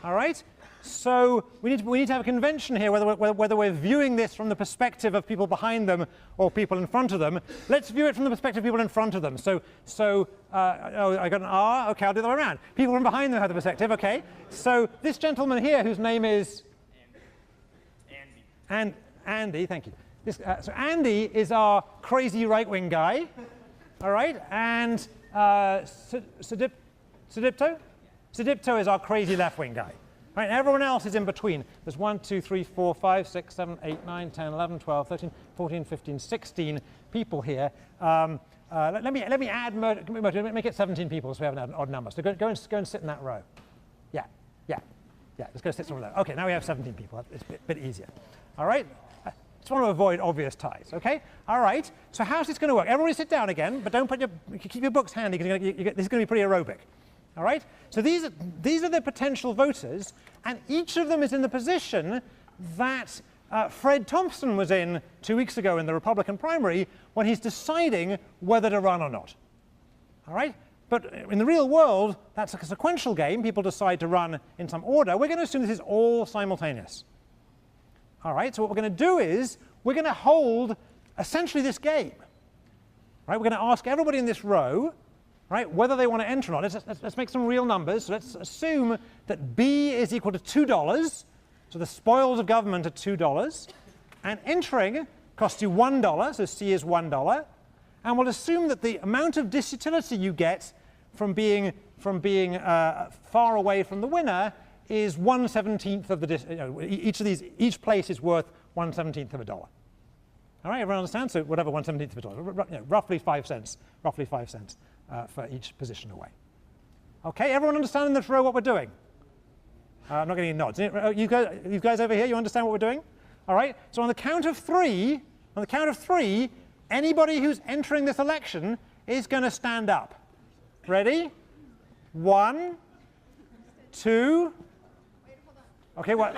All right. So we need to have a convention here, whether we're viewing this from the perspective of people behind them or people in front of them. Let's view it from the perspective of people in front of them. So oh, I got an R. OK, I'll do the other way around. People from behind them have the perspective. OK. So this gentleman here, whose name is Andy, thank you. So Andy is our crazy right-wing guy. All right. And Sidipto is our crazy left-wing guy. Right, and everyone else is in between. There's 1, 2, 3, 4, 5, 6, 7, 8, 9, 10, 11, 12, 13, 14, 15, 16 people here. Let me add, make it 17 people so we have an odd number. So go and sit in that row. Yeah. Let's go sit somewhere there. OK, now we have 17 people. It's a bit easier. All right. Just want to avoid obvious ties. OK. All right. So how's this going to work? Everybody sit down again, but don't keep your books handy because this is going to be pretty aerobic. All right? So these are the potential voters, and each of them is in the position that Fred Thompson was in 2 weeks ago in the Republican primary when he's deciding whether to run or not. All right? But in the real world, that's a sequential game. People decide to run in some order. We're going to assume this is all simultaneous. All right? So what we're going to do is we're going to hold essentially this game. Right? We're going to ask everybody in this row, right, whether they want to enter or not. Let's make some real numbers. So let's assume that B is equal to $2. So the spoils of government are $2. And entering costs you $1, so C is $1. And we'll assume that the amount of disutility you get from being far away from the winner is 1/17 of the each place is worth 1/17 of a dollar. All right, everyone understand? So whatever 1/17 of a dollar, roughly 5 cents, for each position away. Okay, everyone understand in this row what we're doing? I'm not getting any nods. You guys over here, you understand what we're doing? All right. So on the count of three, anybody who's entering this election is going to stand up. Ready? 1, 2. Okay, what?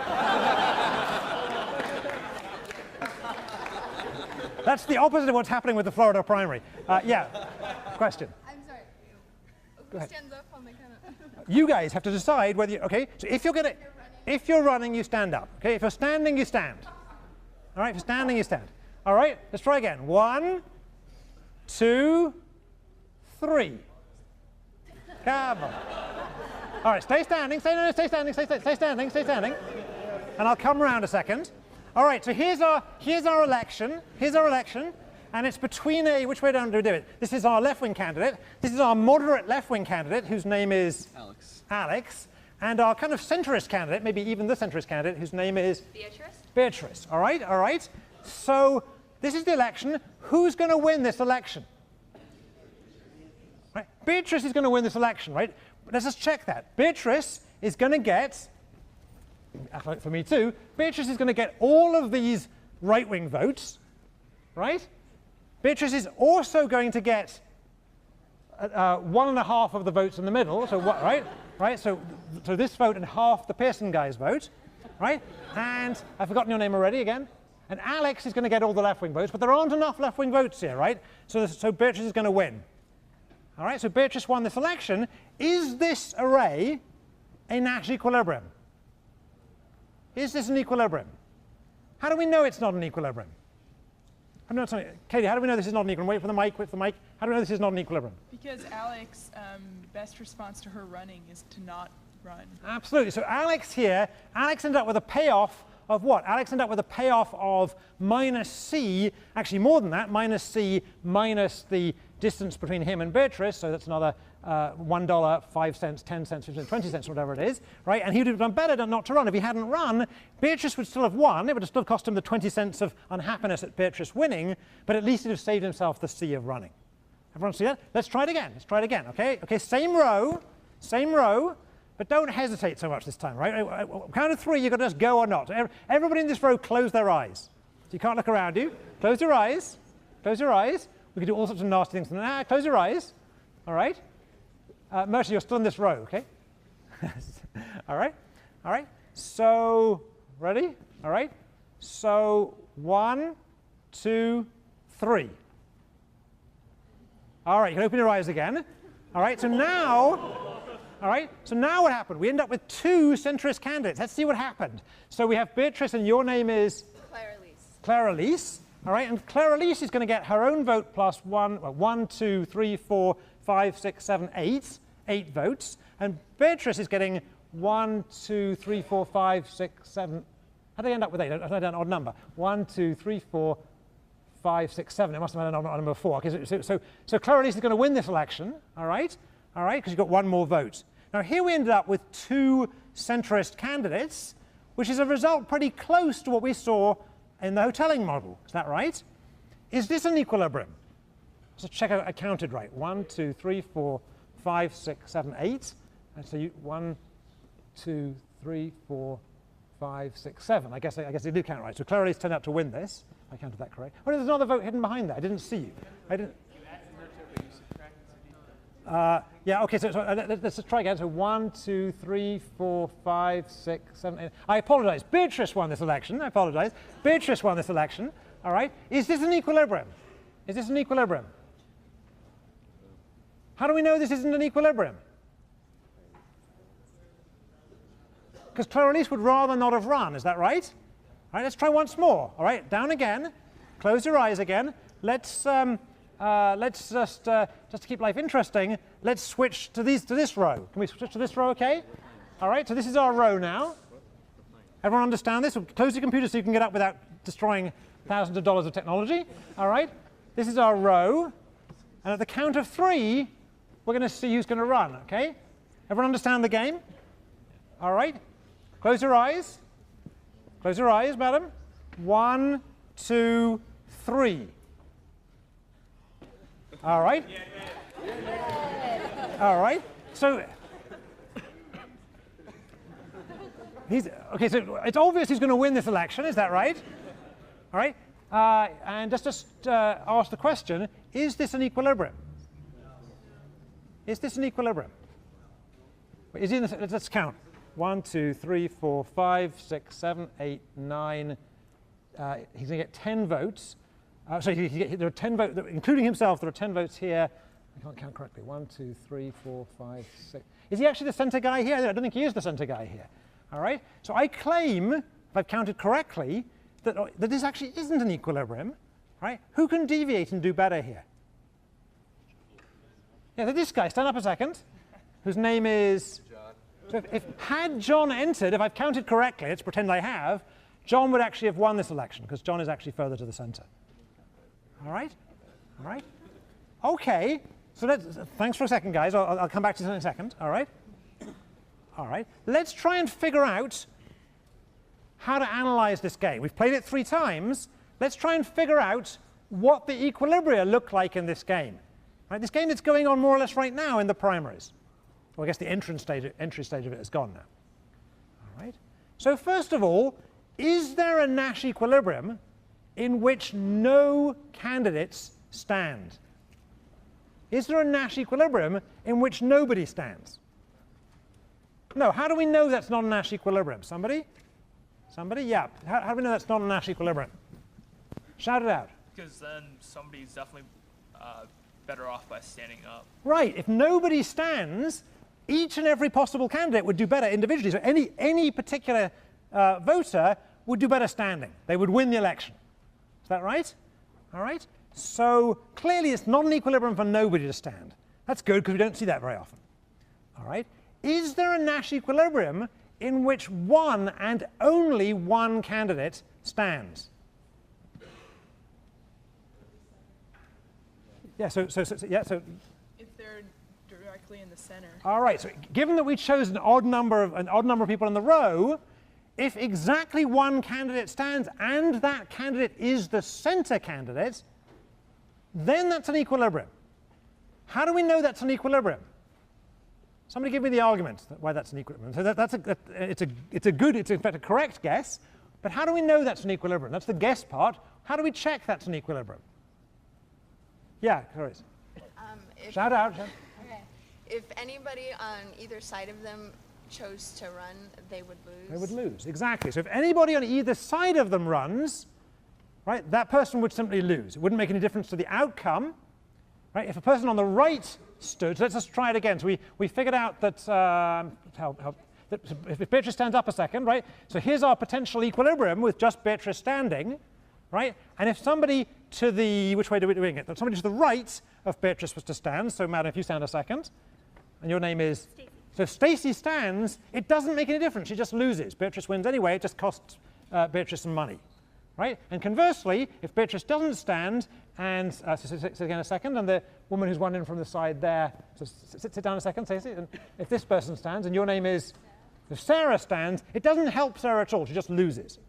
That's the opposite of what's happening with the Florida primary. Yeah. Question. I'm sorry. Go ahead. Stands up on the kind of. You guys have to decide whether you, okay, so if you're running, you stand up. Okay, if you're standing, you stand. All right, if you're standing, you stand. All right, let's try again. 1, 2, 3. Come on. All right, stay standing, stay standing. And I'll come around a second. All right, so here's our election. And it's between which way down do we do it? This is our left-wing candidate. This is our moderate left-wing candidate, whose name is Alex. And our kind of centrist candidate, maybe even the centrist candidate, whose name is Beatrice. All right. So this is the election. Who's going to win this election? Right? Beatrice is going to win this election, right? Let's just check that. Beatrice is going to get, for me too, Beatrice is going to get all of these right-wing votes, right? Beatrice is also going to get 1.5 of the votes in the middle, so what, right? So this vote and half the Pearson guy's vote, right? And I've forgotten your name already again. And Alex is going to get all the left-wing votes, but there aren't enough left-wing votes here, right? So Beatrice is going to win. All right, so Beatrice won this election. Is this array a Nash equilibrium? Is this an equilibrium? How do we know it's not an equilibrium? Katie, how do we know this is not an equilibrium? Wait for the mic. How do we know this is not an equilibrium? Because Alex, best response to her running is to not run. Absolutely. So Alex ended up with a payoff of what? Alex ended up with a payoff of minus C, actually more than that, minus C minus the distance between him and Beatrice, so that's another $1, 5 cents, 10 cents, 15, 20 cents, whatever it is, right? And he would have done better not to run. If he hadn't run, Beatrice would still have won. It would have still cost him the 20 cents of unhappiness at Beatrice winning, but at least he'd have saved himself the C of running. Everyone see that? Let's try it again. Okay, same row, but don't hesitate so much this time, right? Count of 3, you've got to just go or not. Everybody in this row close their eyes. So you can't look around you. Close your eyes. We can do all sorts of nasty things. Close your eyes. All right. Mercy, you're still in this row, okay? All right. So, ready? All right. So, 1, 2, 3. All right, you can open your eyes again. All right, so now what happened? We end up with 2 centrist candidates. Let's see what happened. So we have Beatrice, and your name is? Claire-Elise. All right, and Claire-Elise is going to get her own vote plus 1, 2, 3, 4, 5, 6, 7, 8 votes. And Beatrice is getting 1, 2, 3, 4, 5, 6, 7. How did I end up with 8? I had an odd number. 1, 2, 3, 4, 5, 6, 7. It must have been a number 4. Okay, so Claire-Elise is going to win this election, all right, because you've got 1 more vote. Now here we ended up with 2 centrist candidates, which is a result pretty close to what we saw in the hoteling model. Is that right? Is this an equilibrium? So check I counted right. 1, 2, 3, 4, 5, 6, 7, 8. And so 1, 2, 3, 4, 5, 6, 7. I guess they do count right. So Claire-Elise turned out to win this. I counted that correct. Oh, no, there's another vote hidden behind that. I didn't see you. I didn't. Yeah, okay, so let's just try again. So 1, 2, 3, 4, 5, 6, 7, 8. I apologize. Beatrice won this election. I apologize. Beatrice won this election. All right. Is this an equilibrium? How do we know this isn't an equilibrium? Because Claire-Elise would rather not have run. Is that right? All right, let's try once more. All right, down again. Close your eyes again. Let's just to keep life interesting, let's switch to this row. Can we switch to this row, okay? All right, so this is our row now. Everyone understand this? Close your computer so you can get up without destroying thousands of dollars of technology. All right? This is our row. And at the count of 3, we're going to see who's going to run, OK? Everyone understand the game? All right? Close your eyes. Close your eyes, madam. 1, 2, 3. All right? All right. So so it's obvious he's going to win this election. Is that right? All right. And just ask the question, is this an equilibrium? Is this an equilibrium? Is he in the, let's count. 1, 2, 3, 4, 5, 6, 7, 8, 9. He's going to get 10 votes. There are 10 votes, including himself, there are 10 votes here. I can't count correctly. 1, 2, 3, 4, 5, 6. Is he actually the center guy here? I don't think he is the center guy here. All right? So I claim, if I've counted correctly, that this actually isn't an equilibrium. Right? Who can deviate and do better here? Yeah, this guy. Stand up a second. Whose name is? John. So had John entered, if I've counted correctly, let's pretend I have, John would actually have won this election, because John is actually further to the center. All right? All right? OK. So thanks for a second, guys. I'll come back to this in a second. All right? All right. Let's try and figure out how to analyze this game. We've played it 3 times. Let's try and figure out what the equilibria look like in this game. Right? This game that's going on more or less right now in the primaries. Well, I guess the entry stage of it is gone now. All right. So first of all, is there a Nash equilibrium in which no candidates stand? Is there a Nash equilibrium in which nobody stands? No. How do we know that's not a Nash equilibrium? Somebody? Somebody? Yeah. How do we know that's not a Nash equilibrium? Shout it out. Because then somebody's definitely better off by standing up. Right. If nobody stands, each and every possible candidate would do better individually. So any particular voter would do better standing. They would win the election. Is that right? All right. So clearly it's not an equilibrium for nobody to stand. That's good, because we don't see that very often. All right. Is there a Nash equilibrium in which one and only one candidate stands? Yeah. So if they're directly in the center. All right. So given that we chose an odd number of people in the row, if exactly one candidate stands and that candidate is the center candidate, then that's an equilibrium. How do we know that's an equilibrium? Somebody give me the argument why that's an equilibrium. So it's in fact a correct guess, but how do we know that's an equilibrium? That's the guess part. How do we check that's an equilibrium? Yeah, Clarice. Shout out. Okay. If anybody on either side of them chose to run, they would lose. They would lose, exactly. So if anybody on either side of them runs, right, that person would simply lose. It wouldn't make any difference to the outcome. Right? If a person on the right stood, so let's just try it again. So we figured out that, that if Beatrice stands up a second, right? So here's our potential equilibrium with just Beatrice standing, right? And if somebody to the, which way are we doing it? Somebody to the right of Beatrice was to stand. So madam, if you stand a second, and your name is? Stacey. So if Stacey stands, it doesn't make any difference. She just loses. Beatrice wins anyway. It just costs Beatrice some money. Right? And conversely, if Beatrice doesn't stand, and sit again a second, and the woman who's won in from the side there, so sit down a second, Stacey, and if this person stands, and your name is, if Sarah stands, it doesn't help Sarah at all, she just loses.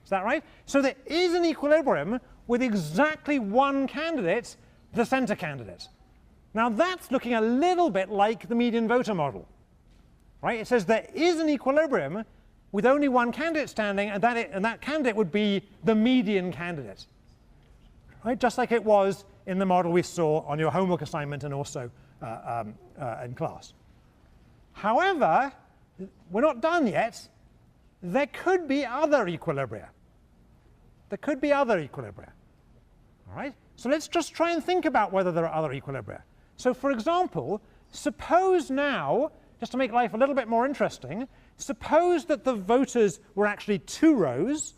Is that right? So there is an equilibrium with exactly one candidate, the center candidate. Now that's looking a little bit like the median voter model. Right? It says there is an equilibrium with only one candidate standing, and that candidate would be the median candidate. Right? Just like it was in the model we saw on your homework assignment and also in class. However, we're not done yet. There could be other equilibria. There could be other equilibria. All right? So let's just try and think about whether there are other equilibria. So for example, suppose now, just to make life a little bit more interesting, suppose that the voters were actually 2 rows,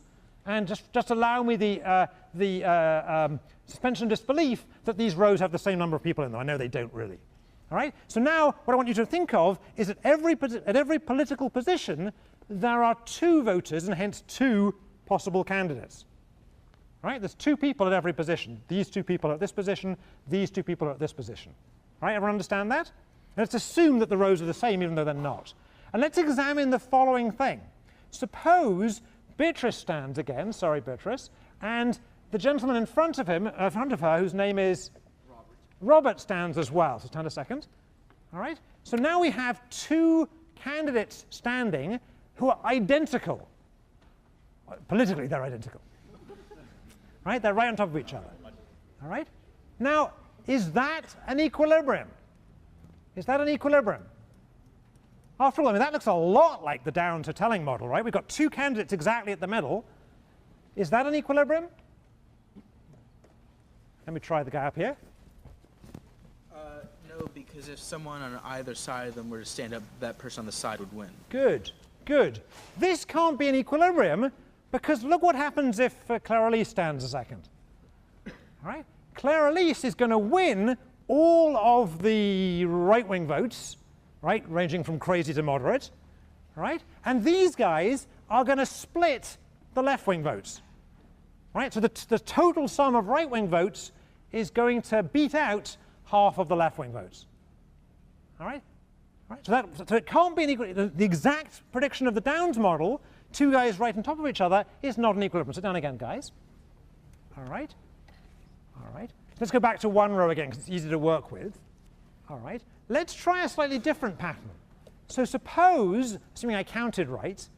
and just allow me the suspension of disbelief that these rows have the same number of people in them. I know they don't really. All right? So now what I want you to think of is at every political position, there are 2 voters and hence 2 possible candidates. Right? There's 2 people at every position. These 2 people are at this position. These 2 people are at this position. Right? Everyone understand that? Let's assume that the rows are the same, even though they're not. And let's examine the following thing. Suppose Beatrice stands again. Sorry, Beatrice. And the gentleman in front of her, whose name is Robert, stands as well. So stand a second. All right. So now we have 2 candidates standing who are identical. Politically, they're identical. Right? They're right on top of each other. All right? Now, is that an equilibrium? Is that an equilibrium? After all, I mean, that looks a lot like the down to telling model, right? We've got 2 candidates exactly at the middle. Is that an equilibrium? Let me try the guy up here. No, because if someone on either side of them were to stand up, that person on the side would win. Good, good. This can't be an equilibrium, because look what happens if Claire-Elise stands a second. All right? Claire-Elise is going to win all of the right-wing votes, right, ranging from crazy to moderate, right? And these guys are going to split the left-wing votes, right? So the total sum of right-wing votes is going to beat out half of the left-wing votes. All right? Right? So it can't be an equilibrium. The exact prediction of the Downs model, 2 guys right on top of each other, is not an equilibrium. Sit down again, guys. All right? All right. Let's go back to 1 row again, because it's easy to work with. All right. Let's try a slightly different pattern. So suppose, assuming I counted right,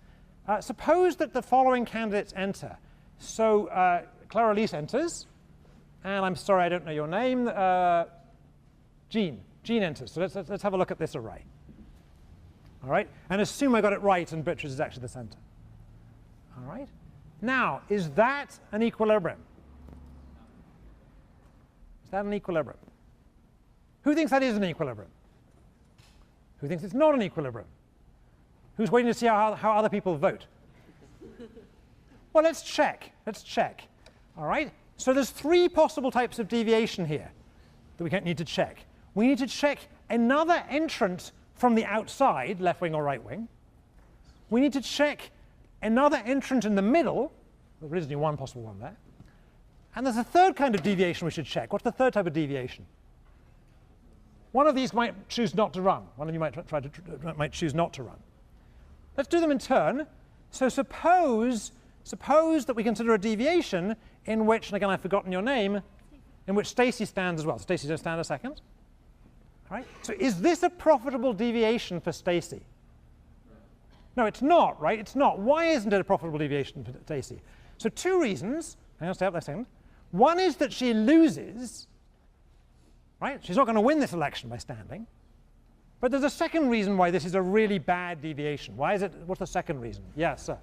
suppose that the following candidates enter. So Claire-Elise enters, and I'm sorry I don't know your name. Jean enters. So let's have a look at this array. All right, and assume I got it right and Beatrice is actually the center. All right. Now, is that an equilibrium? Is that an equilibrium? Who thinks that is an equilibrium? Who thinks it's not an equilibrium? Who's waiting to see how other people vote? Well, let's check. Let's check. All right. So there's 3 possible types of deviation here that we need to check. We need to check another entrant from the outside, left wing or right wing. We need to check another entrant in the middle. There is only one possible one there. And there's a 3rd kind of deviation we should check. What's the 3rd type of deviation? One of these might choose not to run. One of you might choose not to run. Let's do them in turn. So suppose that we consider a deviation in which, and again I've forgotten your name, in which Stacy stands as well. So Stacy's going to stand a second. All right. So is this a profitable deviation for Stacy? No, it's not, right? It's not. Why isn't it a profitable deviation for Stacy? So 2 reasons. Hang on, stay up there a second. One is that she loses. Right? She's not going to win this election by standing. But there's a 2nd reason why this is a really bad deviation. Why is it? What's the 2nd reason? Yes, sir.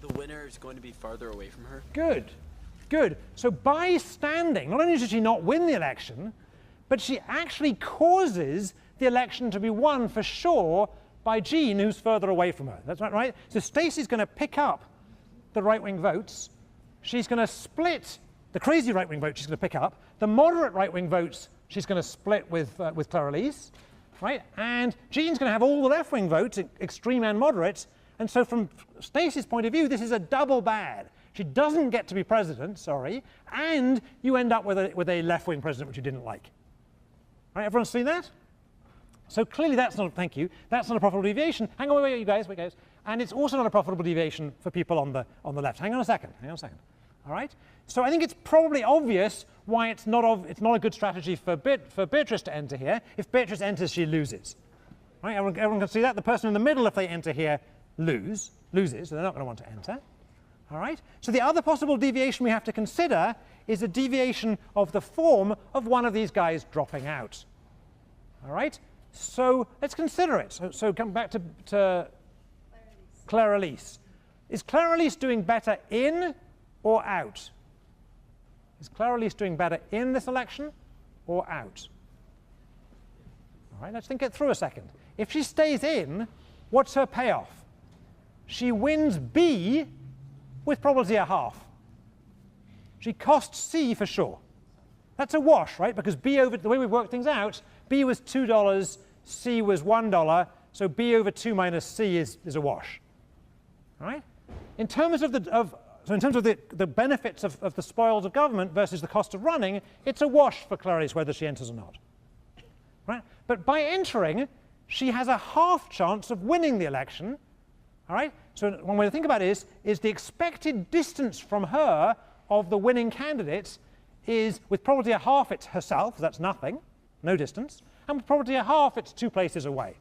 The winner is going to be farther away from her. Good. Good. So by standing, not only does she not win the election, but she actually causes the election to be won for sure by Jean, who's further away from her. That's right? So Stacy's going to pick up the right-wing votes. She's going to split the crazy right-wing votes she's going to pick up. The moderate right-wing votes she's going to split with Claire-Elise. Right? And Jean's going to have all the left-wing votes, extreme and moderate. And so from Stacy's point of view, this is a double bad. She doesn't get to be president, sorry, and you end up with a left-wing president which you didn't like. Right, everyone see that? So clearly that's not, thank you, that's not a profitable deviation. Hang on, wait, you guys, wait, guys. And it's also not a profitable deviation for people on the left. Hang on a second. All right? So I think it's probably obvious why it's not a good strategy for Beatrice to enter here. If Beatrice enters, she loses. Right? Everyone can see that. The person in the middle, if they enter here, loses, so they're not going to want to enter. All right? So the other possible deviation we have to consider is a deviation of the form of one of these guys dropping out. All right? So let's consider it. So come back to Claire-Elise. Is Claire-Elise doing better in or out? Is Claire-Elise doing better in this election or out? All right, let's think it through a second. If she stays in, what's her payoff? She wins B with probability a half. She costs C for sure. That's a wash, right? Because B over, the way we've worked things out, B was $2, C was $1, so B over 2 minus C is a wash. All right? In terms of So in terms of the benefits of the spoils of government versus the cost of running, it's a wash for Clarice whether she enters or not. Right? But by entering, she has a half chance of winning the election. All right? So one way to think about it is the expected distance from her of the winning candidate is, with probability a half, it's herself, that's nothing, no distance, and with probability a half, it's 2 places away.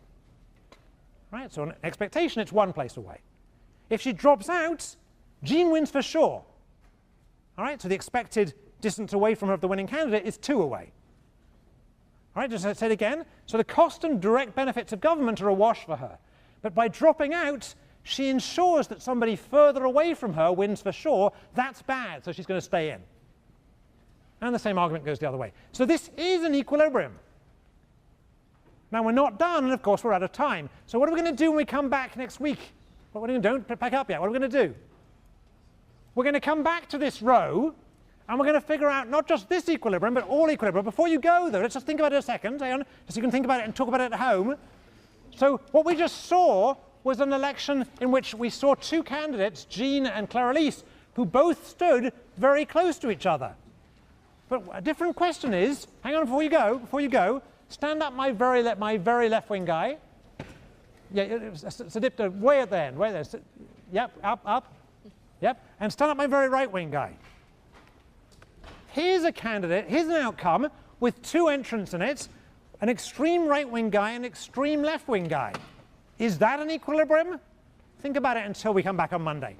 Right? So an expectation, it's 1 place away. If she drops out, Jean wins for sure. All right? So the expected distance away from her of the winning candidate is 2 away. All right? Just to say it again. So the cost and direct benefits of government are a wash for her. But by dropping out, she ensures that somebody further away from her wins for sure. That's bad, so she's going to stay in. And the same argument goes the other way. So this is an equilibrium. Now we're not done, and of course we're out of time. So what are we going to do when we come back next week? What are we going to do? Don't pack up yet. What are we going to do? We're going to come back to this row, and we're going to figure out not just this equilibrium, but all equilibria. Before you go, though, let's just think about it a second, so you can think about it and talk about it at home. So what we just saw was an election in which we saw 2 candidates, Jean and Clarice, who both stood very close to each other. But a different question is, hang on before you go, stand up my very left wing guy. Yeah, Sadipta, way at the end, way there. Yep, up. Yep, and stand up my very right wing guy. Here's a candidate, here's an outcome with 2 entrants in it, an extreme right wing guy and an extreme left wing guy. Is that an equilibrium? Think about it until we come back on Monday.